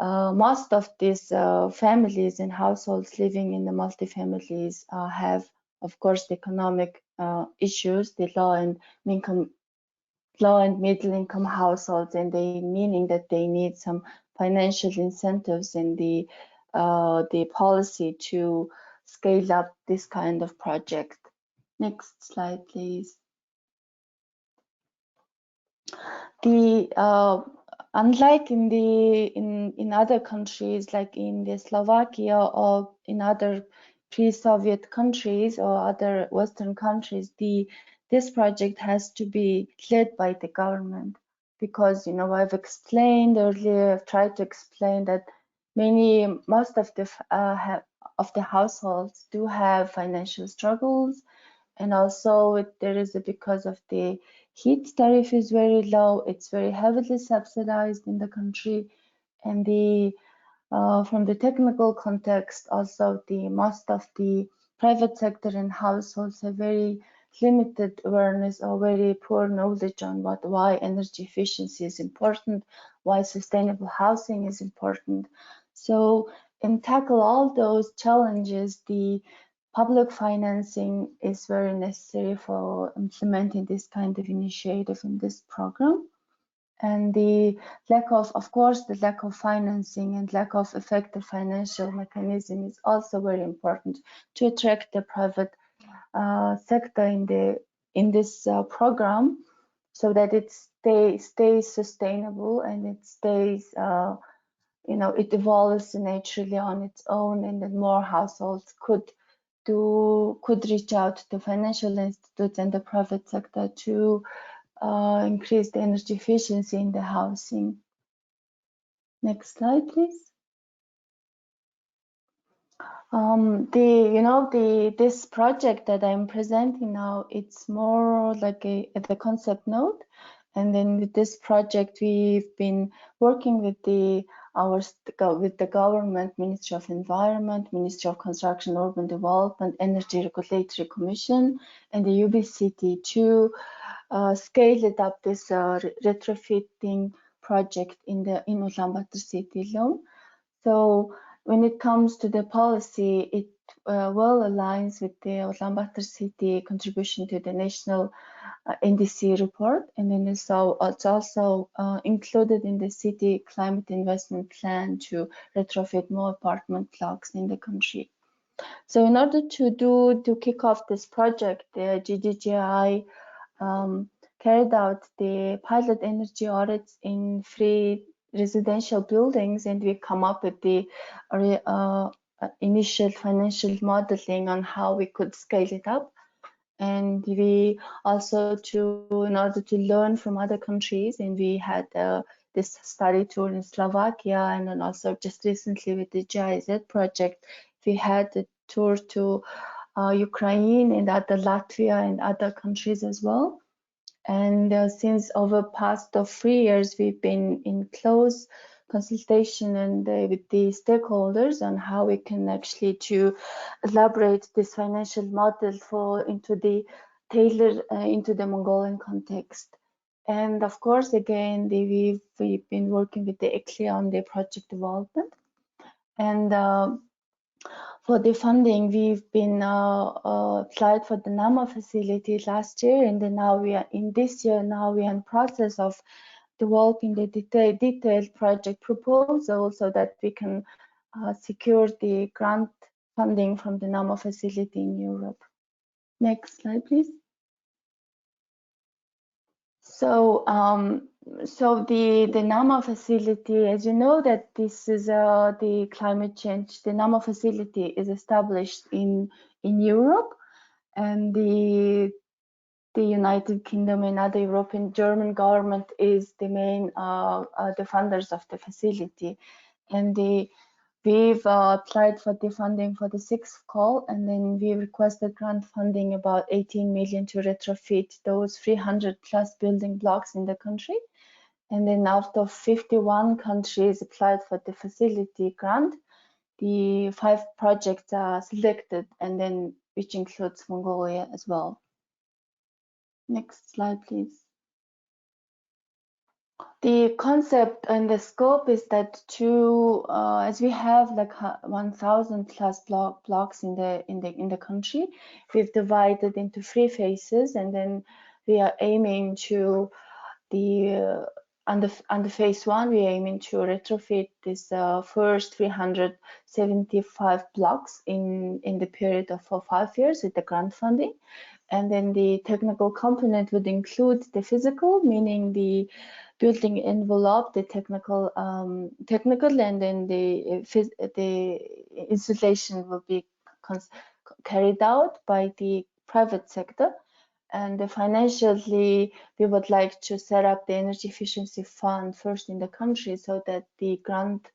most of these families and households living in the multifamilies have, of course, the economic issues, the low and middle income households, and meaning that they need some financial incentives in the policy to scale up this kind of project. Next slide, please. Unlike in other countries, like in the Slovakia or in other pre-Soviet countries or other Western countries, this project has to be led by the government. because, you know, I've explained earlier, I've tried to explain that most of the households do have financial struggles, and also there is because of the heat tariff is very low, it's very heavily subsidized in the country, and from the technical context, also most of the private sector and households have very limited awareness or very poor knowledge on why energy efficiency is important, why sustainable housing is important. So, and tackle all those challenges, the public financing is very necessary for implementing this kind of initiative in this program. And the lack of course, the lack of financing and lack of effective financial mechanism is also very important to attract the private sector in this program, so that it stays sustainable and it stays, you know, it evolves naturally on its own, and then more households could reach out to financial institutes and the private sector to increase the energy efficiency in the housing. Next slide, please. This project that I'm presenting now, it's more like at the concept node. And then with this project, we've been working with the government, Ministry of Environment, Ministry of Construction, Urban Development, Energy Regulatory Commission, and the UBCT to scale it up, this retrofitting project in Ulaanbaatar city alone. So when it comes to the policy, it well aligns with the Ulaanbaatar city contribution to the national NDC report, and then it's also included in the city climate investment plan to retrofit more apartment blocks in the country. So in order to kick off this project, the GGGI carried out the pilot energy audits in 3 residential buildings, and we come up with the initial financial modeling on how we could scale it up. And we also, in order to learn from other countries, and we had this study tour in Slovakia, and then also just recently with the GIZ project, we had a tour to Ukraine and other Latvia and other countries as well. And since over past 3 years, we've been in close consultation and with the stakeholders on how we can actually to elaborate this financial model into the Mongolian context. And of course, again, we've been working with the ICLEI on the project development. And for the funding, we've been applied for the NAMA facility last year, and then now we are in this year. Now we are in process of developing the detailed project proposal so that we can secure the grant funding from the NAMA facility in Europe. Next slide, please. So, the NAMA facility, as you know, that this is the climate change. The NAMA facility is established in Europe, and the United Kingdom and other European, German government is the main the funders of the facility, and we've applied for the funding for the 6th call, and then we requested grant funding about 18 million to retrofit those 300 plus building blocks in the country. And then after 51 countries applied for the facility grant, the 5 projects are selected, and then which includes Mongolia as well. Next slide, please. The concept and the scope is that as we have like 1,000 plus blocks in the country, we've divided into 3 phases, and then we are aiming to under phase 1, we are aiming to retrofit this first 375 blocks in the period of 5 years with the grant funding. And then the technical component would include the physical, meaning the building envelope, the technical, and then the installation will be carried out by the private sector. And financially, we would like to set up the energy efficiency fund first in the country, so that the grant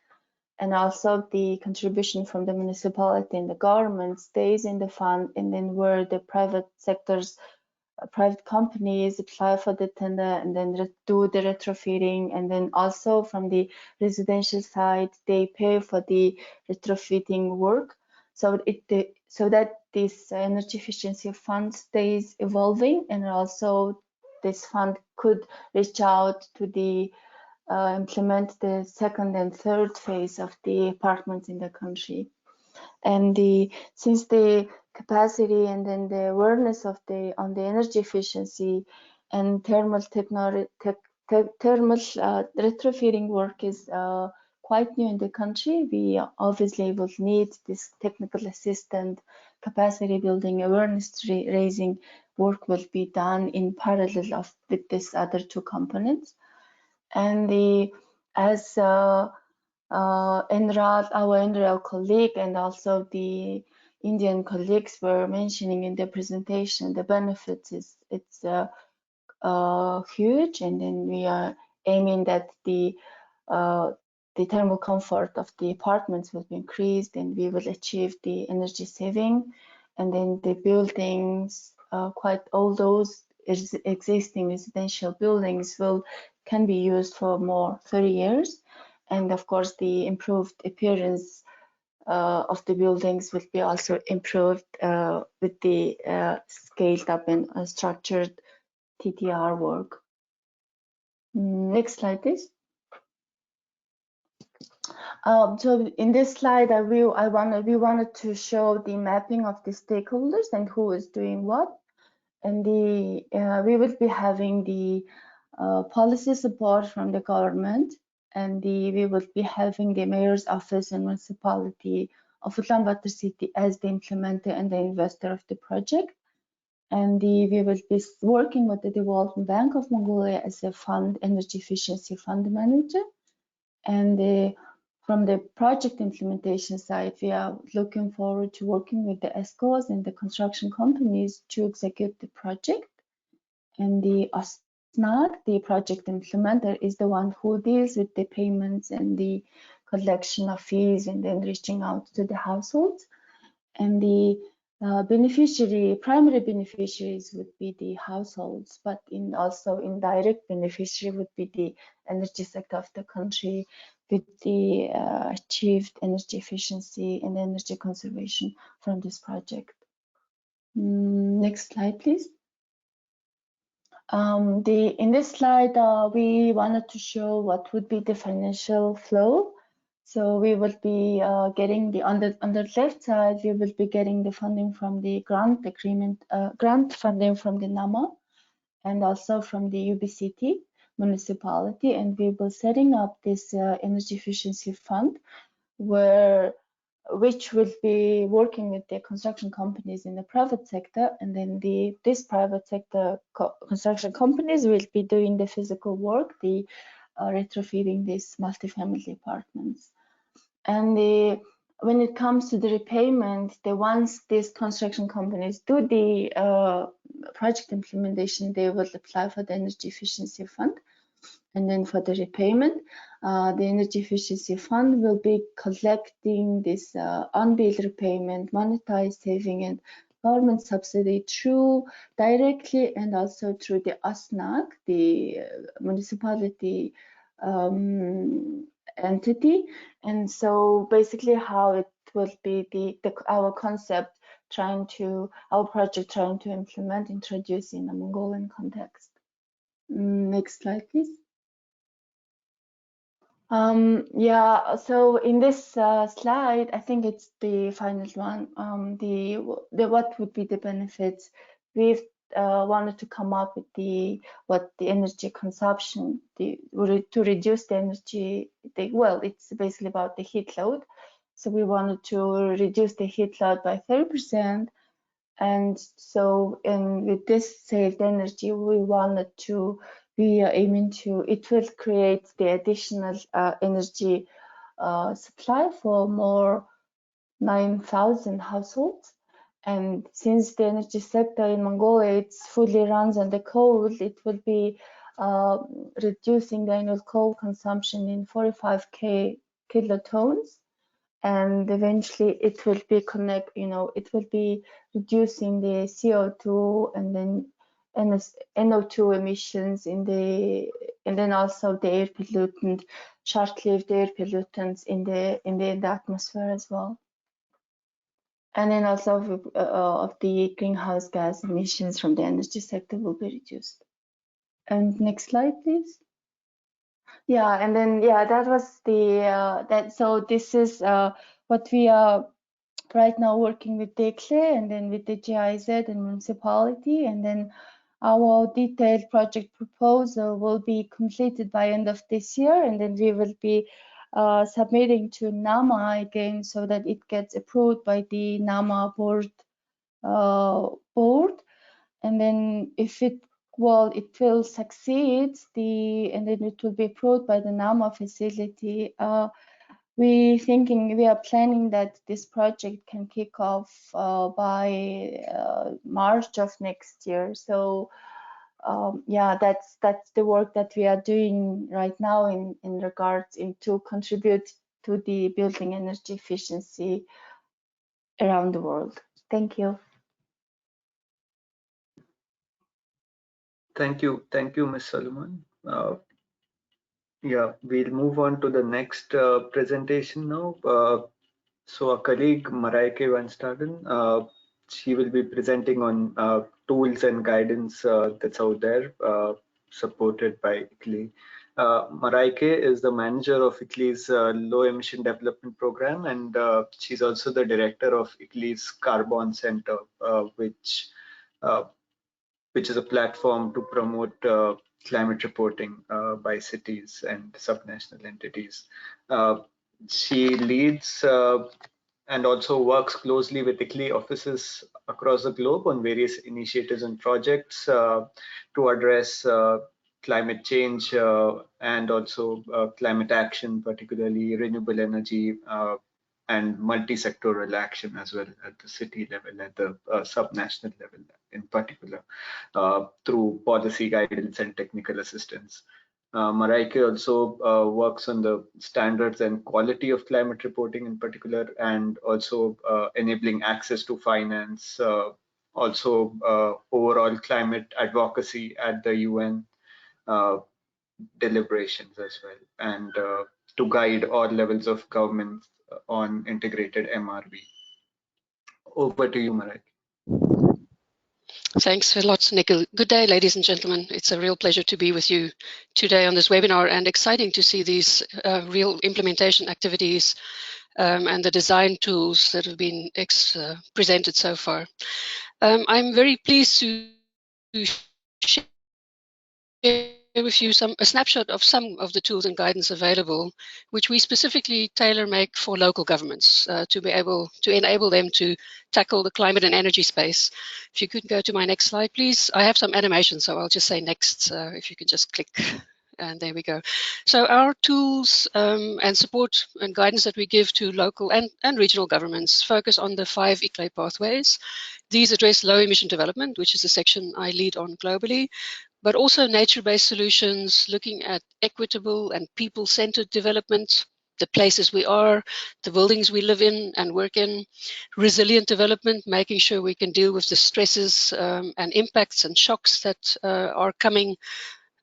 and also the contribution from the municipality and the government stays in the fund, and then where the private sectors, private companies apply for the tender and then do the retrofitting, and then also from the residential side, they pay for the retrofitting work. So that this energy efficiency fund stays evolving, and also this fund could reach out to the implement the second and third phase of the apartments in the country. And since the capacity and then the awareness of on the energy efficiency and thermal retrofitting work is quite new in the country, we obviously will need this technical assistant, capacity building, awareness raising work will be done in parallel with these other two components. And as NRAL, our NRAL colleague, and also the Indian colleagues were mentioning in the presentation, the benefits it's huge, and then we are aiming that the thermal comfort of the apartments will be increased, and we will achieve the energy saving, and then the buildings, quite all those existing residential buildings can be used for more 30 years. And of course, the improved appearance of the buildings will be also improved with the scaled up and structured TTR work. Next slide, please. So in this slide, we wanted to show the mapping of the stakeholders and who is doing what. And we will be having the policy support from the government, and we will be having the mayor's office and municipality of Ulaanbaatar city as the implementer and the investor of the project. And we will be working with the Development Bank of Mongolia as a fund, energy efficiency fund manager. And from the project implementation side, we are looking forward to working with the ESCOs and the construction companies to execute the project. And the OSNAG, the project implementer, is the one who deals with the payments and the collection of fees and then reaching out to the households. And the primary beneficiaries would be the households, but also indirect beneficiary would be the energy sector of the country with the achieved energy efficiency and energy conservation from this project. Next slide, please. In this slide, we wanted to show what would be the financial flow. So we will be getting on the left side, we will be getting the funding from the grant agreement, grant funding from the NAMA, and also from the UBCT municipality, and we will setting up this energy efficiency fund, which will be working with the construction companies in the private sector, and then this private sector construction companies will be doing the physical work, the retrofitting these multifamily apartments. And when it comes to the repayment, once these construction companies do the project implementation, they will apply for the energy efficiency fund. And then for the repayment, the energy efficiency fund will be collecting this unbilled repayment, monetized saving, and government subsidy through directly and also through the OSNAG, the municipality entity. And so basically how it will be our concept our project trying to introduce in a Mongolian context. Next slide, please. Yeah, so in this slide, I think it's the final one. What would be the benefits? We've wanted to come up with what the energy consumption, to reduce the energy. Well, it's basically about the heat load. So we wanted to reduce the heat load by 30%. And so, with this saved energy, we are aiming to, it will create the additional energy supply for more 9,000 households. And since the energy sector in Mongolia it's fully runs on the coal, it will be reducing the annual coal consumption in 45k kilotons, and eventually it will be it will be reducing the CO2 and then NO2 emissions and then also the air pollutant, short-lived air pollutants in the atmosphere as well. And then also of the greenhouse gas emissions from the energy sector will be reduced. And next slide, please. Yeah, and then that was the so this is what we are right now working with DECLE and then with the GIZ and municipality, and then our detailed project proposal will be completed by end of this year, and then we will be submitting to NAMA again so that it gets approved by the NAMA board. And then if it will succeed, and then it will be approved by the NAMA facility. We are planning that this project can kick off by March of next year. So that's the work that we are doing right now in regards to contribute to the building energy efficiency around the world. Thank you. Thank you, Ms. Solomon. Yeah, we'll move on to the next presentation now. So our colleague Marijke van Staden, she will be presenting on tools and guidance that's out there, supported by ICLEI. Marijke is the manager of ICLEI's Low Emission Development Program, and she's also the director of ICLEI's Carbon Center, which is a platform to promote climate reporting by cities and subnational entities. She leads and also works closely with ICLEI offices across the globe on various initiatives and projects to address climate change and also climate action, particularly renewable energy and multi-sectoral action as well at the city level, at the subnational level in particular, through policy guidance and technical assistance. Marijke also works on the standards and quality of climate reporting in particular, and also enabling access to finance, also overall climate advocacy at the UN deliberations as well, and to guide all levels of government on integrated MRV. Over to you, Marijke. Thanks a lot, Nikhil. Good day, ladies and gentlemen. It's a real pleasure to be with you today on this webinar, and exciting to see these real implementation activities and the design tools that have been presented so far. I'm very pleased to share with you a snapshot of some of the tools and guidance available, which we specifically tailor-make for local governments to be able to enable them to tackle the climate and energy space. If you could go to my next slide, please. I have some animation, so I'll just say next, if you could just click. And there we go. So our tools and support and guidance that we give to local and regional governments focus on the 5 ICLEI pathways. These address low emission development, which is a section I lead on globally, but also nature-based solutions, looking at equitable and people-centered development, the places we are, the buildings we live in and work in, resilient development, making sure we can deal with the stresses and impacts and shocks that are coming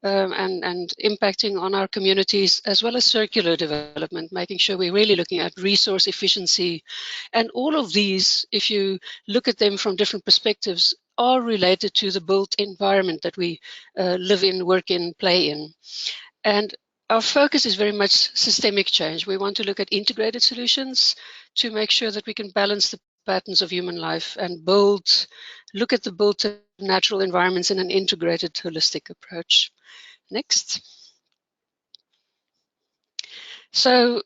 and impacting on our communities, as well as circular development, making sure we're really looking at resource efficiency. And all of these, if you look at them from different perspectives, are related to the built environment that we live in, work in, play in. And our focus is very much systemic change. We want to look at integrated solutions to make sure that we can balance the patterns of human life and look at the built natural environments in an integrated, holistic approach. Next. So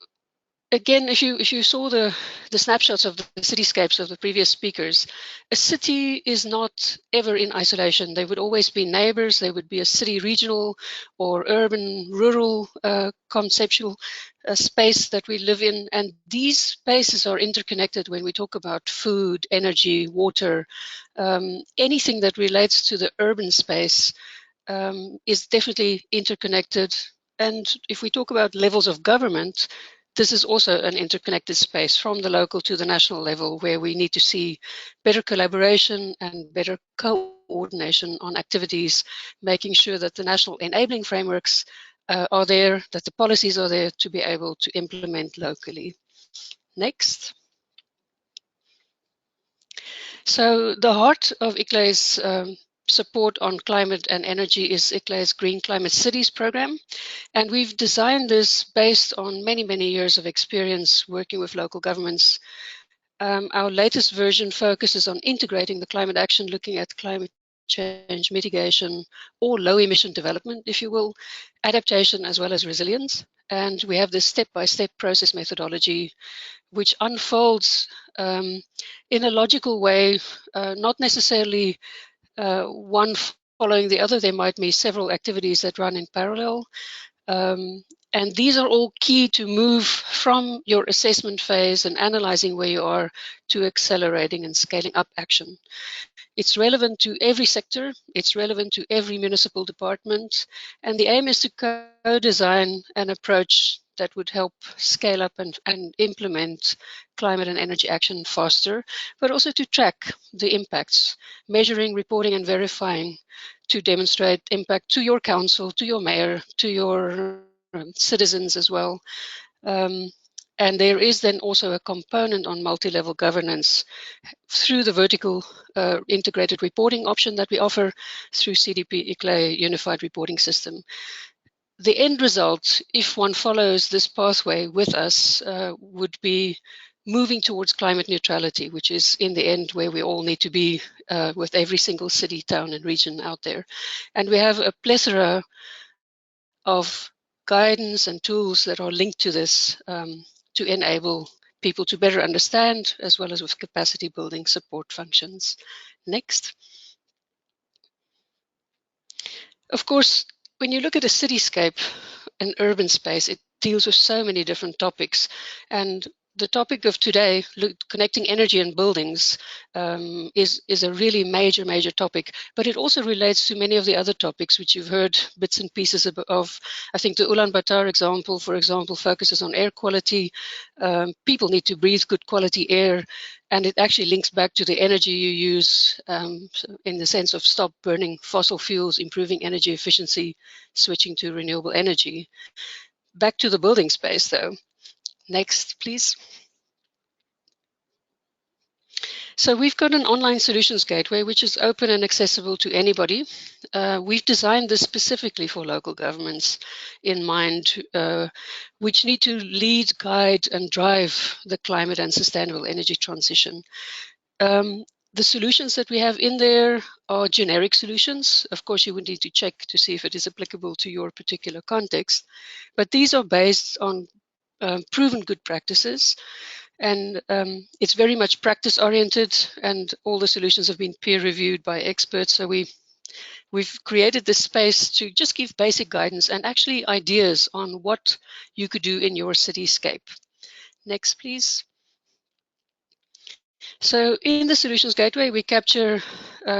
again, if you saw the snapshots of the cityscapes of the previous speakers, a city is not ever in isolation. They would always be neighbors. They would be a city regional or urban rural conceptual space that we live in. And these spaces are interconnected when we talk about food, energy, water, anything that relates to the urban space is definitely interconnected. And if we talk about levels of government, this is also an interconnected space from the local to the national level, where we need to see better collaboration and better coordination on activities, making sure that the national enabling frameworks are there, that the policies are there to be able to implement locally. Next. So the heart of ICLEI's support on climate and energy is ICLEI's Green Climate Cities program. And we've designed this based on many, many years of experience working with local governments. Our latest version focuses on integrating the climate action, looking at climate change mitigation or low emission development, if you will, adaptation as well as resilience. And we have this step-by-step process methodology which unfolds in a logical way, not necessarily one following the other. There might be several activities that run in parallel. And these are all key to move from your assessment phase and analyzing where you are to accelerating and scaling up action. It's relevant to every sector, it's relevant to every municipal department, and the aim is to co-design an approach that would help scale up and implement climate and energy action faster, but also to track the impacts, measuring, reporting, and verifying to demonstrate impact to your council, to your mayor, to your citizens as well. And there is then also a component on multi-level governance through the vertical integrated reporting option that we offer through CDP ICLEI Unified Reporting System. The end result, if one follows this pathway with us, would be moving towards climate neutrality, which is in the end where we all need to be with every single city, town, and region out there. And we have a plethora of guidance and tools that are linked to this to enable people to better understand, as well as with capacity building support functions. Next. Of course, when you look at a cityscape, an urban space, it deals with so many different topics. And the topic of today, connecting energy and buildings, is a really major topic, but it also relates to many of the other topics which you've heard bits and pieces of. I think the Ulaanbaatar example, for example, focuses on air quality. People need to breathe good quality air, and it actually links back to the energy you use in the sense of stop burning fossil fuels, improving energy efficiency, switching to renewable energy. Back to the building space though. Next, please. So we've got an online solutions gateway which is open and accessible to anybody. We've designed this specifically for local governments in mind, which need to lead, guide, and drive the climate and sustainable energy transition. The solutions that we have in there are generic solutions. Of course, you would need to check to see if it is applicable to your particular context, but these are based on proven good practices, and it's very much practice oriented, and all the solutions have been peer reviewed by experts. So we've created this space to just give basic guidance and actually ideas on what you could do in your cityscape. Next, please. So in the Solutions Gateway, we capture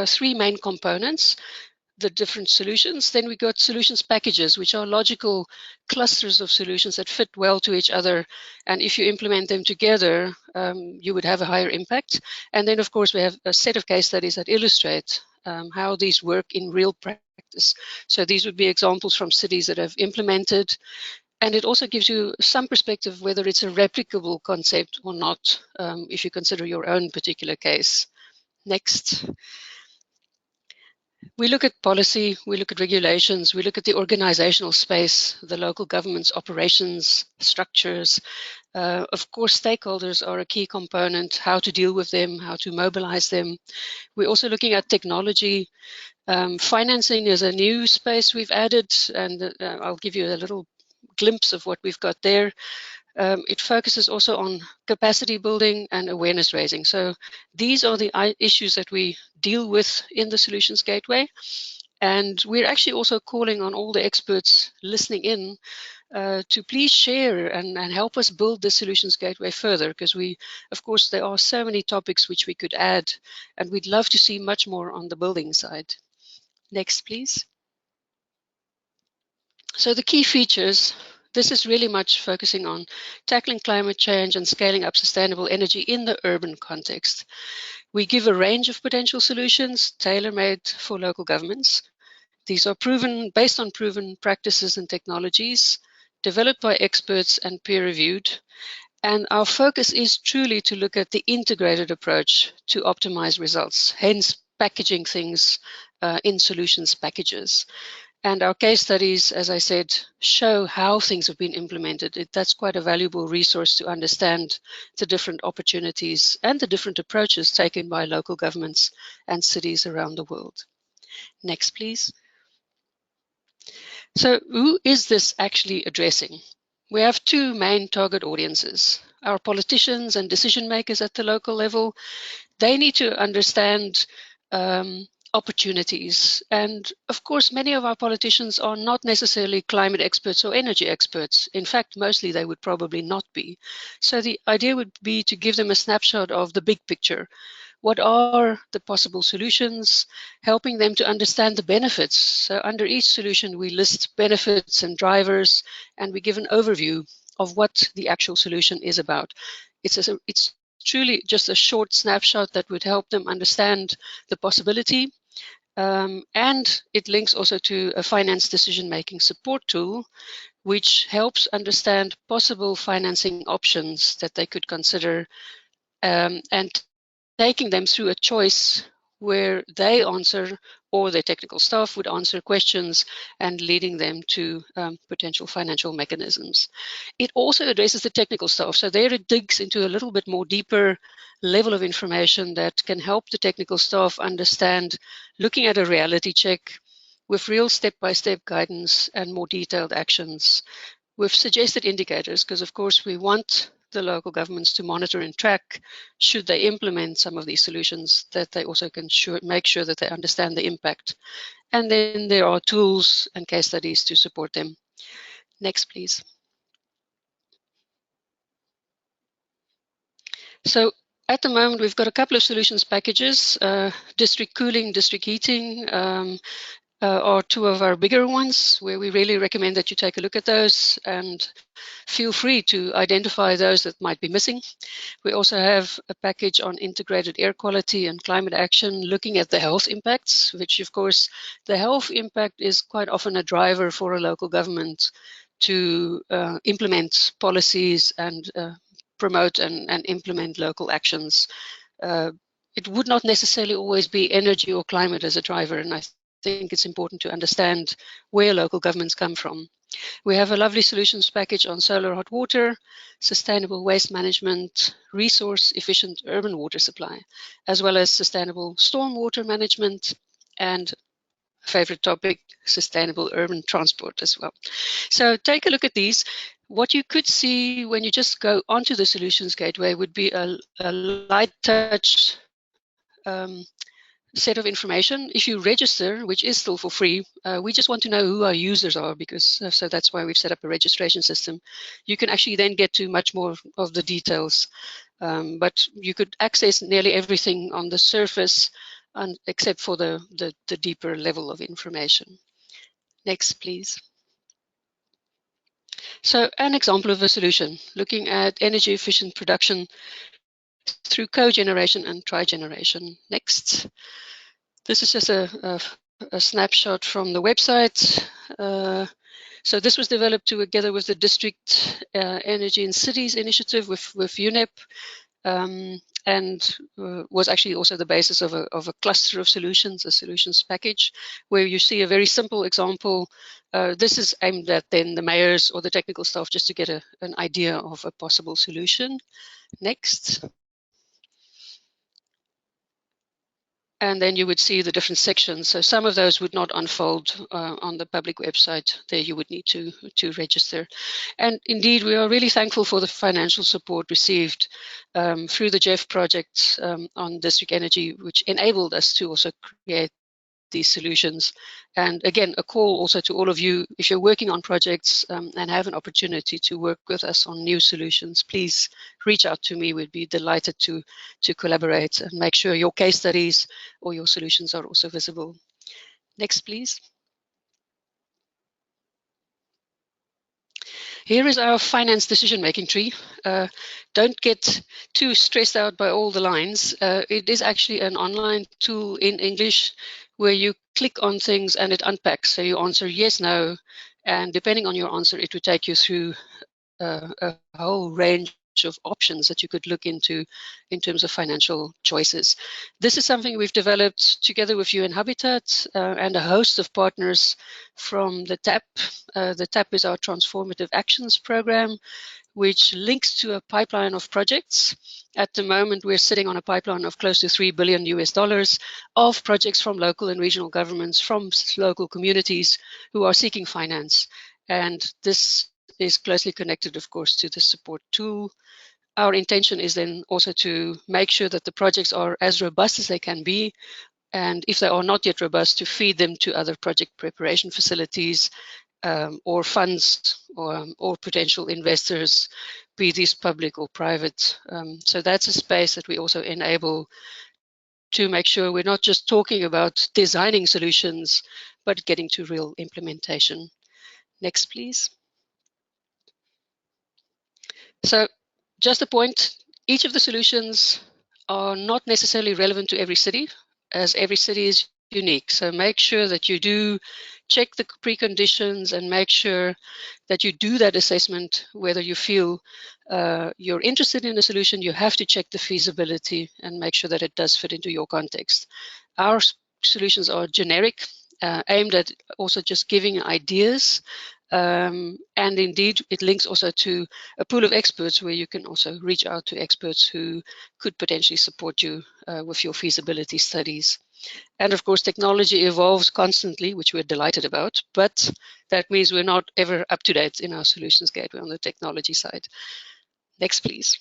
three main components: the different solutions. Then we got solutions packages, which are logical clusters of solutions that fit well to each other. And if you implement them together, you would have a higher impact. And then, of course, we have a set of case studies that illustrate how these work in real practice. So these would be examples from cities that have implemented. And it also gives you some perspective whether it's a replicable concept or not, if you consider your own particular case. Next. We look at policy, we look at regulations, we look at the organizational space, the local government's operations, structures. Of course, stakeholders are a key component, how to deal with them, how to mobilize them. We're also looking at technology. Financing is a new space we've added, and I'll give you a little glimpse of what we've got there. It focuses also on capacity building and awareness raising. So these are the issues that we deal with in the Solutions Gateway. And we're actually also calling on all the experts listening in to please share and help us build the Solutions Gateway further, because of course, there are so many topics which we could add, and we'd love to see much more on the building side. Next, please. So the key features, this is really much focusing on tackling climate change and scaling up sustainable energy in the urban context. We give a range of potential solutions tailor-made for local governments. These are based on proven practices and technologies, developed by experts and peer-reviewed. And our focus is truly to look at the integrated approach to optimize results, hence packaging things in solutions packages. And our case studies, as I said, show how things have been implemented. That's quite a valuable resource to understand the different opportunities and the different approaches taken by local governments and cities around the world. Next, please. So who is this actually addressing? We have two main target audiences. Our politicians and decision makers at the local level, they need to understand opportunities. And of course, many of our politicians are not necessarily climate experts or energy experts. In fact, mostly they would probably not be. So the idea would be to give them a snapshot of the big picture. What are the possible solutions, helping them to understand the benefits. So under each solution, we list benefits and drivers, and we give an overview of what the actual solution is about. It's truly just a short snapshot that would help them understand the possibility. And it links also to a finance decision-making support tool, which helps understand possible financing options that they could consider, and taking them through a choice where they answer, or their technical staff would answer questions, and leading them to potential financial mechanisms. It also addresses the technical staff. So there it digs into a little bit more deeper level of information that can help the technical staff understand, looking at a reality check with real step-by-step guidance and more detailed actions with suggested indicators, because of course we want the local governments to monitor and track, should they implement some of these solutions, that they also can make sure that they understand the impact. And then there are tools and case studies to support them. Next, please. So at the moment, we've got a couple of solutions packages. District cooling, district heating are two of our bigger ones, where we really recommend that you take a look at those and feel free to identify those that might be missing. We also have a package on integrated air quality and climate action, looking at the health impacts, which of course the health impact is quite often a driver for a local government to implement policies and promote and implement local actions. It would not necessarily always be energy or climate as a driver, and I think it's important to understand where local governments come from. We have a lovely solutions package on solar hot water, sustainable waste management, resource-efficient urban water supply, as well as sustainable stormwater management, and a favorite topic, sustainable urban transport as well. So take a look at these. What you could see when you just go onto the Solutions Gateway would be a light touch set of information. If you register, which is still for free, we just want to know who our users are, because so that's why we've set up a registration system. You can actually then get to much more of the details, but you could access nearly everything on the surface, except for the deeper level of information. Next, please. So an example of a solution, looking at energy efficient production through cogeneration and trigeneration. Next. This is just a snapshot from the website. So this was developed together with the District Energy in Cities initiative with UNEP, and was actually also the basis of a cluster of solutions, a solutions package, where you see a very simple example. This is aimed at then the mayors or the technical staff, just to get an idea of a possible solution. Next. and then you would see the different sections. So some of those would not unfold on the public website. There you would need to register. And indeed, we are really thankful for the financial support received through the GEF project on district energy, which enabled us to also create these solutions. And again, a call also to all of you, if you're working on projects and have an opportunity to work with us on new solutions, please reach out to me. We'd be delighted to collaborate and make sure your case studies or your solutions are also visible. Next, please. Here is our finance decision-making tree. Don't get too stressed out by all the lines. It is actually an online tool in English where you click on things and it unpacks. So you answer yes, no, and depending on your answer, it will take you through a whole range of options that you could look into in terms of financial choices. This is something we've developed together with UN Habitat and a host of partners from the TAP. The TAP is our Transformative Actions Program, which links to a pipeline of projects. At the moment, we're sitting on a pipeline of close to $3 billion of projects from local and regional governments, from local communities who are seeking finance. And this is closely connected, of course, to the support tool. Our intention is then also to make sure that the projects are as robust as they can be, and if they are not yet robust, to feed them to other project preparation facilities or funds or potential investors, be these public or private. So that's a space that we also enable to make sure we're not just talking about designing solutions, but getting to real implementation. Next, please. So just a point, each of the solutions are not necessarily relevant to every city, as every city is unique. So make sure that you do check the preconditions and make sure that you do that assessment, whether you feel you're interested in a solution. You have to check the feasibility and make sure that it does fit into your context. Our solutions are generic, aimed at also just giving ideas. And indeed, it links also to a pool of experts where you can also reach out to experts who could potentially support you with your feasibility studies. And of course, technology evolves constantly, which we're delighted about, but that means we're not ever up to date in our solutions gateway on the technology side. Next, please.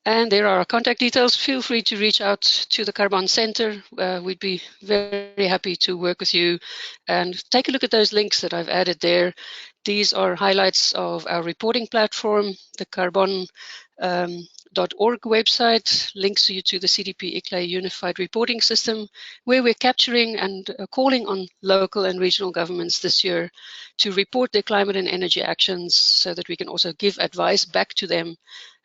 And there are our contact details. Feel free to reach out to the Carbon Center. We'd be very happy to work with you. And take a look at those links that I've added there. These are highlights of our reporting platform, the Carbon.org website, links you to the CDP ICLEI Unified Reporting System, where we're capturing and calling on local and regional governments this year to report their climate and energy actions so that we can also give advice back to them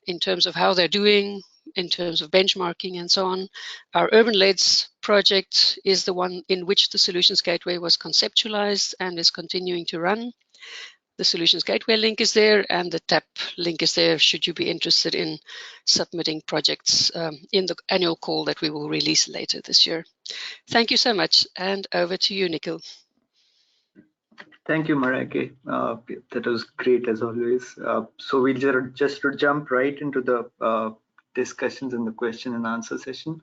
in terms of how they're doing, in terms of benchmarking and so on. Our Urban LEDs project is the one in which the Solutions Gateway was conceptualized and is continuing to run. The Solutions Gateway link is there and the TAP link is there should you be interested in submitting projects in the annual call that we will release later this year. Thank you so much, and over to you, Nikhil. Thank you, Marieke. That was great as always. So we'll just jump right into the discussions in the question and answer session.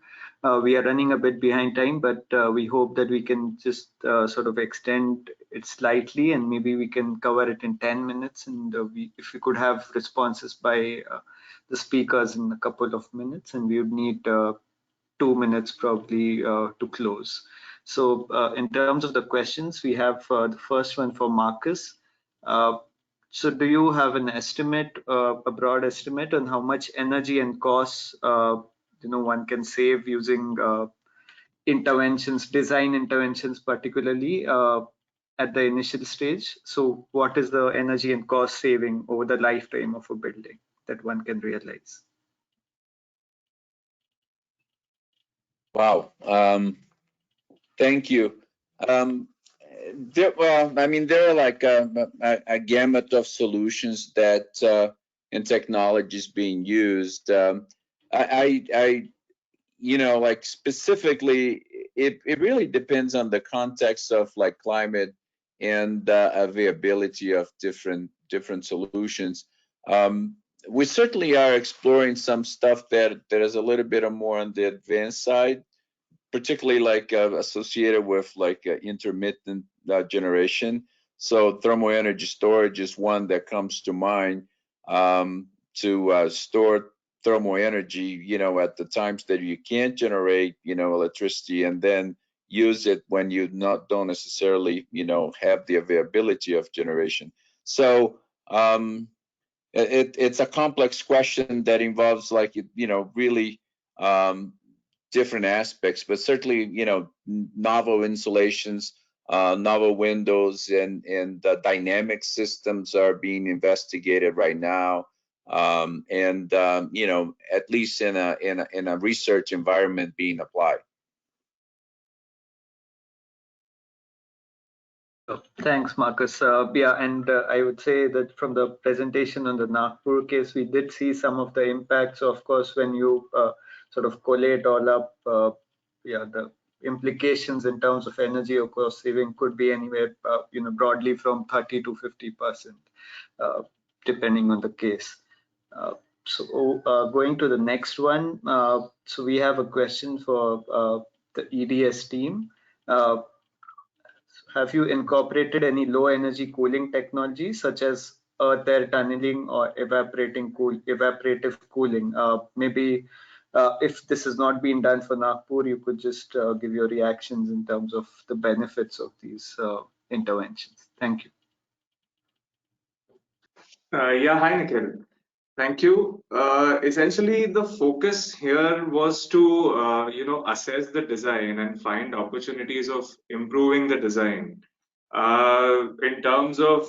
We are running a bit behind time, but we hope that we can just sort of extend it slightly, and maybe we can cover it in 10 minutes. And if we could have responses by the speakers in a couple of minutes, and we would need 2 minutes probably to close. So in terms of the questions, we have the first one for Marcus. So do you have an estimate, a broad estimate on how much energy and costs one can save using interventions, design interventions, particularly at the initial stage? So what is the energy and cost saving over the lifetime of a building that one can realize? Wow. Thank you. Well, I mean, there are like a gamut of solutions that and technologies being used. Like specifically, it really depends on the context of like climate and availability of different solutions. we certainly are exploring some stuff that is a little bit more on the advanced side, particularly like associated with like intermittent generation. So thermal energy storage is one that comes to mind, to store thermal energy, at the times that you can't generate, electricity, and then use it when you don't necessarily, have the availability of generation. So it's a complex question that involves like, really different aspects, but certainly, novel insulations, novel windows, and the dynamic systems are being investigated right now. At least in a research environment being applied. Thanks, Marcus. Yeah, and I would say that from the presentation on the Nagpur case, we did see some of the impacts. Of course, when you sort of collate all up, the implications in terms of energy or cost saving could be anywhere, broadly from 30 to 50%, depending on the case. Going to the next one, so we have a question for the EDS team. Have you incorporated any low energy cooling technologies such as earth air tunneling or evaporative cooling? Maybe if this has not been done for Nagpur, you could just give your reactions in terms of the benefits of these interventions. Thank you. Yeah, hi Nikhil. Thank you. Essentially, the focus here was to, assess the design and find opportunities of improving the design. In terms of,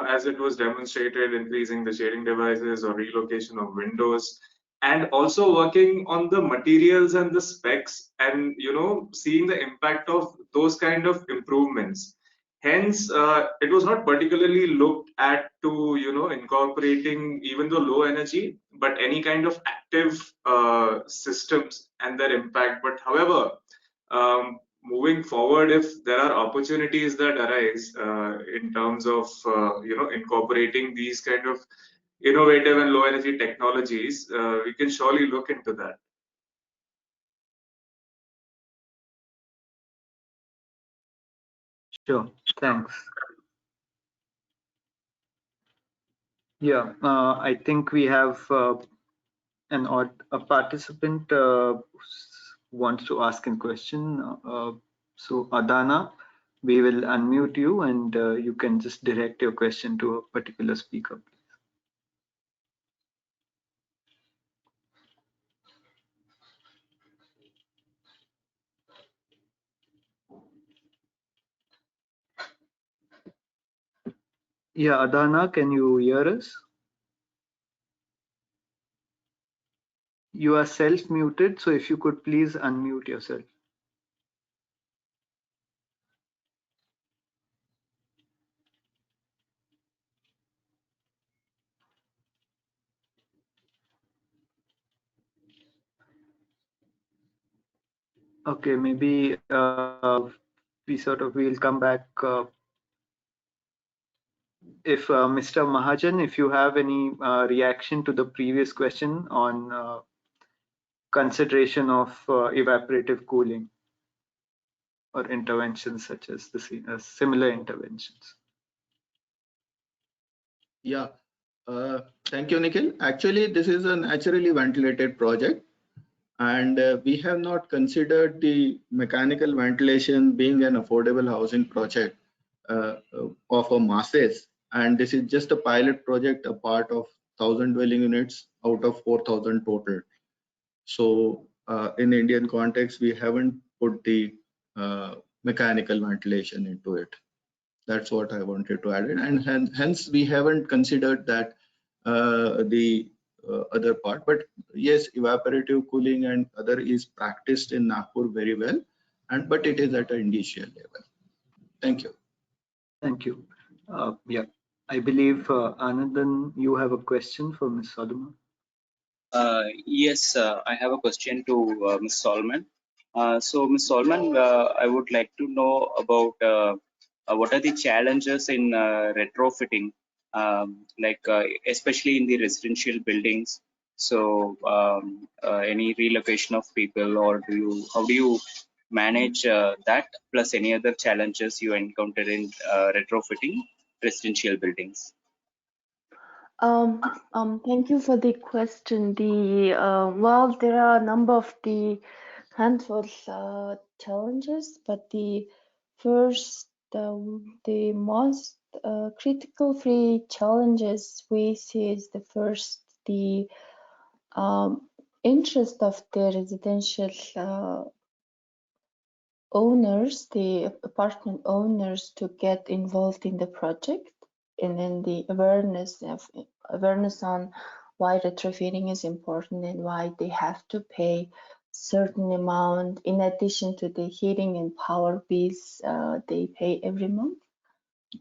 as it was demonstrated, increasing the shading devices or relocation of windows, and also working on the materials and the specs, and, seeing the impact of those kind of improvements. Hence, it was not particularly looked at to, incorporating even though low energy, but any kind of active systems and their impact. But however, moving forward, if there are opportunities that arise in terms of, incorporating these kind of innovative and low energy technologies, we can surely look into that. Sure, thanks. Yeah, I think we have a participant wants to ask a question. So Adana, we will unmute you and you can just direct your question to a particular speaker. Yeah, Adana, can you hear us? You are self-muted, so if you could please unmute yourself. Okay, maybe we'll come back. If Mr. Mahajan, if you have any reaction to the previous question on consideration of evaporative cooling or interventions such as the similar interventions. Yeah, thank you, Nikhil. Actually, this is a naturally ventilated project, and we have not considered the mechanical ventilation being an affordable housing project of a masses. And this is just a pilot project, a part of 1,000 dwelling units out of 4,000 total. So in Indian context, we haven't put the mechanical ventilation into it. That's what I wanted to add. And hence we haven't considered that the other part. But yes, evaporative cooling and other is practiced in Nagpur very well, but it is at an initial level. Thank you. Thank you. Yeah, I believe Anandan, you have a question for Ms. Solomon. Yes, I have a question to Ms. Solomon. So, Ms. Solomon, I would like to know about what are the challenges in retrofitting especially in the residential buildings. So any relocation of people, or how do you manage that, plus any other challenges you encounter in retrofitting residential buildings? Thank you for the question. Well, there are a number of the handful challenges, but the first, the most critical three challenges we see is the first, the interest of the residential owners, the apartment owners, to get involved in the project, and then the awareness on why retrofitting is important and why they have to pay certain amount in addition to the heating and power bills they pay every month.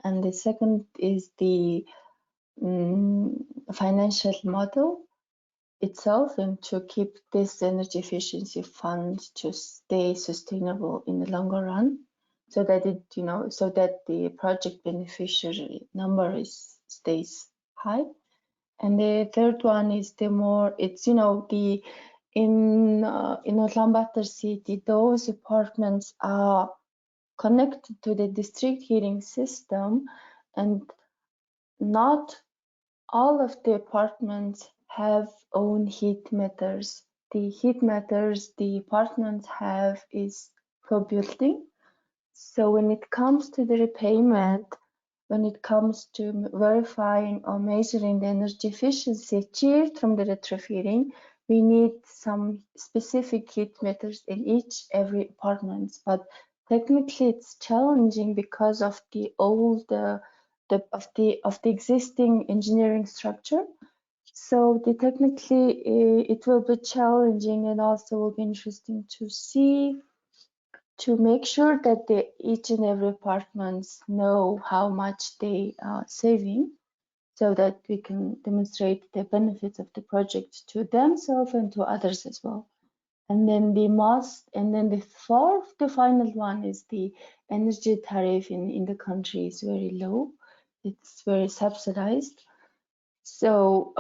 And the second is the financial model itself, and to keep this energy efficiency fund to stay sustainable in the longer run, so that it, so that the project beneficiary number stays high. And the third one is in Ulaanbaatar city, those apartments are connected to the district heating system, and not all of the apartments have own heat meters. The heat meters the apartments have is per building. So when it comes to the repayment, when it comes to verifying or measuring the energy efficiency achieved from the retrofitting, we need some specific heat meters in every apartment. But technically, it's challenging because of the old of the existing engineering structure. So technically, it will be challenging, and also will be interesting to see, to make sure that each and every apartments know how much they are saving, so that we can demonstrate the benefits of the project to themselves and to others as well. And then the fourth, the final one, is the energy tariff in the country is very low. It's very subsidized. So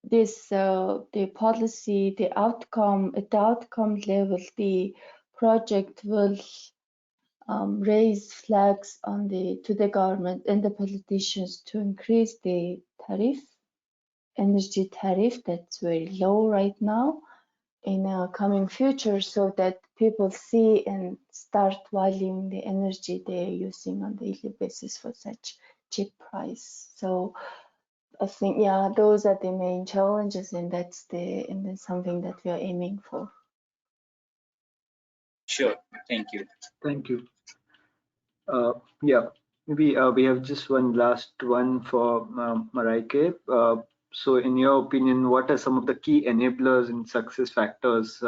the policy, the outcome, at the outcome level, the project will raise flags to the government and the politicians to increase the energy tariff that's very low right now, in a coming future, so that people see and start valuing the energy they're using on a daily basis for such cheap price. So I think, yeah, those are the main challenges, and that's something that we are aiming for. Sure, thank you. Thank you. Yeah, maybe we have just one last one for Maraike. So in your opinion, what are some of the key enablers and success factors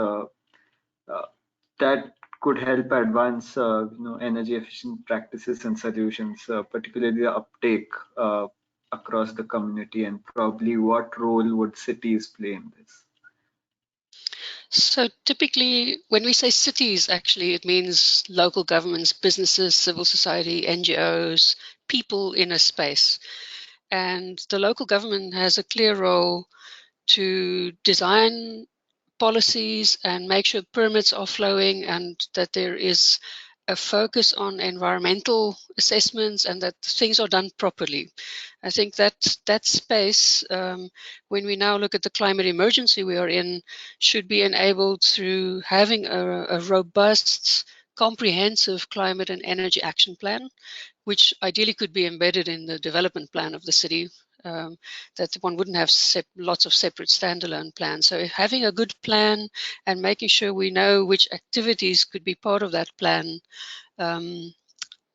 that could help advance energy efficient practices and solutions, particularly the uptake across the community, and probably what role would cities play in this? So typically, when we say cities, actually, it means local governments, businesses, civil society, NGOs, people in a space. And the local government has a clear role to design policies and make sure permits are flowing, and that there is a focus on environmental assessments and that things are done properly. I think that space, when we now look at the climate emergency we are in, should be enabled through having a robust, comprehensive climate and energy action plan, which ideally could be embedded in the development plan of the city, that one wouldn't have lots of separate standalone plans. So having a good plan and making sure we know which activities could be part of that plan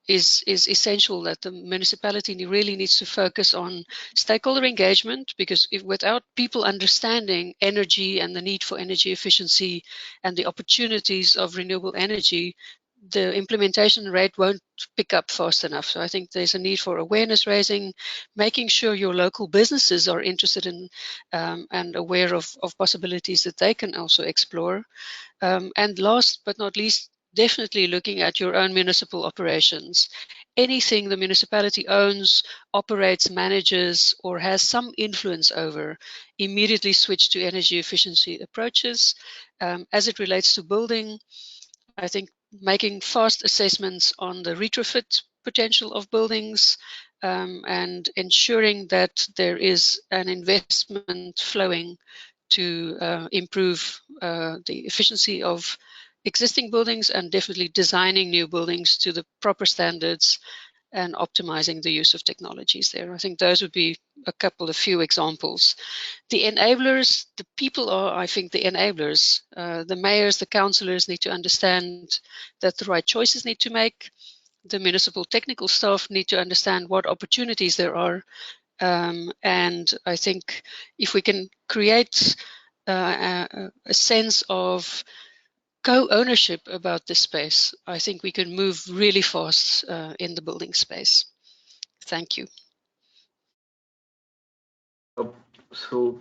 is essential. That the municipality really needs to focus on stakeholder engagement, because without people understanding energy and the need for energy efficiency and the opportunities of renewable energy, the implementation rate won't pick up fast enough. So I think there's a need for awareness raising, making sure your local businesses are interested in and aware of possibilities that they can also explore. And last but not least, definitely looking at your own municipal operations anything the municipality owns, operates, manages, or has some influence over immediately switch to energy efficiency approaches. As it relates to building, I think making fast assessments on the retrofit potential of buildings and ensuring that there is an investment flowing to improve the efficiency of existing buildings and definitely designing new buildings to the proper standards and optimizing the use of technologies there. I think those would be a few examples. The enablers, the people are, I think, the enablers. The mayors, the councillors need to understand that the right choices need to make. The municipal technical staff need to understand what opportunities there are. And I think if we can create a sense of co-ownership about this space, I think we can move really fast in the building space. Thank you. So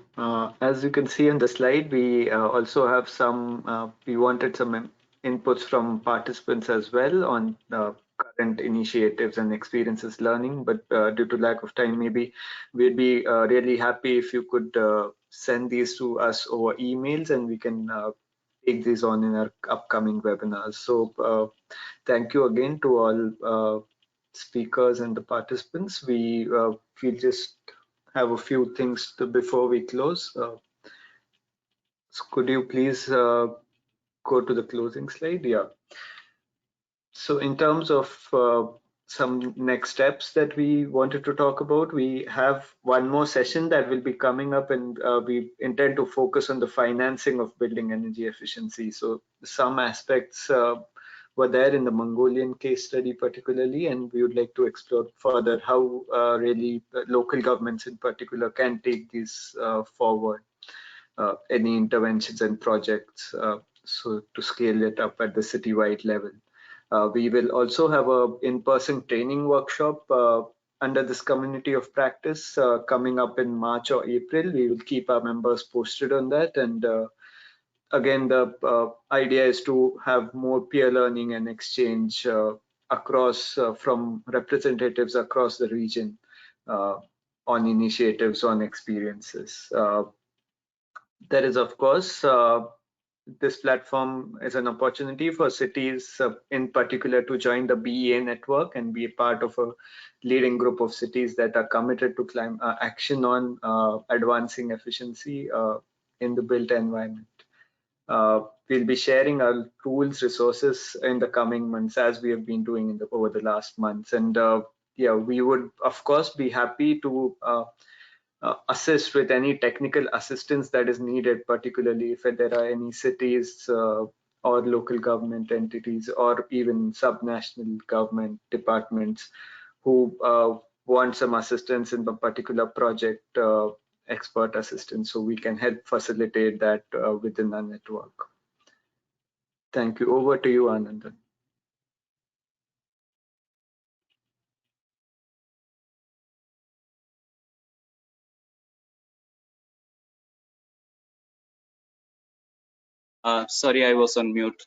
as you can see on the slide, we also have some, we wanted some inputs from participants as well on current initiatives and experiences learning, but due to lack of time, maybe we'd be really happy if you could send these to us over emails and we can take these on in our upcoming webinars. So thank you again to all speakers and the participants. We'll just have a few things before we close. So could you please go to the closing slide? Yeah. So in terms of some next steps that we wanted to talk about, we have one more session that will be coming up, and we intend to focus on the financing of building energy efficiency. So some aspects were there in the Mongolian case study particularly, and we would like to explore further how really local governments in particular can take these forward, any interventions and projects, so to scale it up at the citywide level. We will also have a in-person training workshop under this community of practice coming up in March or April. We will keep our members posted on that, and again, the idea is to have more peer learning and exchange across from representatives across the region on initiatives, on experiences. There is, of course, this platform is an opportunity for cities in particular to join the BEA network and be a part of a leading group of cities that are committed to climate action on advancing efficiency in the built environment. We'll be sharing our tools, resources in the coming months, as we have been doing over the last months. And yeah, we would, of course, be happy to assist with any technical assistance that is needed, particularly if there are any cities or local government entities or even subnational government departments who want some assistance in the particular project, expert assistance, so we can help facilitate that within our network. Thank you. Over to you, Anandan. Sorry, I was on mute.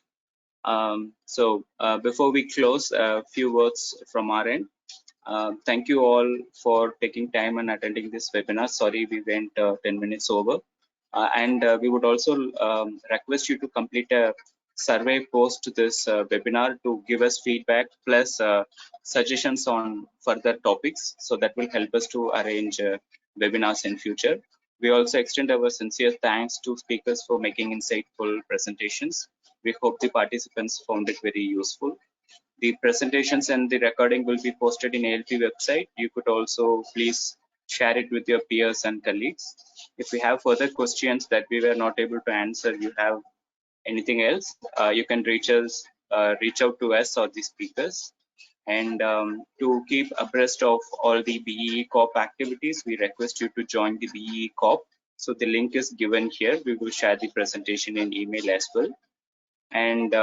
So before we close, a few words from our end. Thank you all for taking time and attending this webinar. Sorry, we went 10 minutes over. And we would also request you to complete a survey post this webinar to give us feedback plus suggestions on further topics. So that will help us to arrange webinars in future. We also extend our sincere thanks to speakers for making insightful presentations. We hope the participants found it very useful. The presentations and the recording will be posted in ALP website. You could also please share it with your peers and colleagues. If we have further questions that we were not able to answer, you have anything else, you can reach out to us or the speakers. And to keep abreast of all the BEE Corp activities, we request you to join the BEE Corp. So the link is given here. We will share the presentation in email as well. And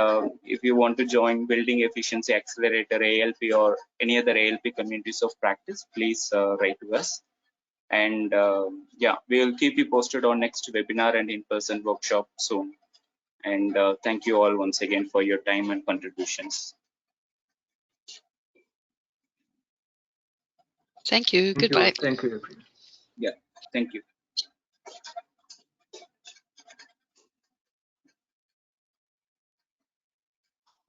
if you want to join Building Efficiency Accelerator, ALP, or any other ALP communities of practice, please write to us. And yeah, we will keep you posted on next webinar and in-person workshop soon. And thank you all once again for your time and contributions. Thank you. Thank Goodbye. you. Thank you, everyone. Yeah, thank you.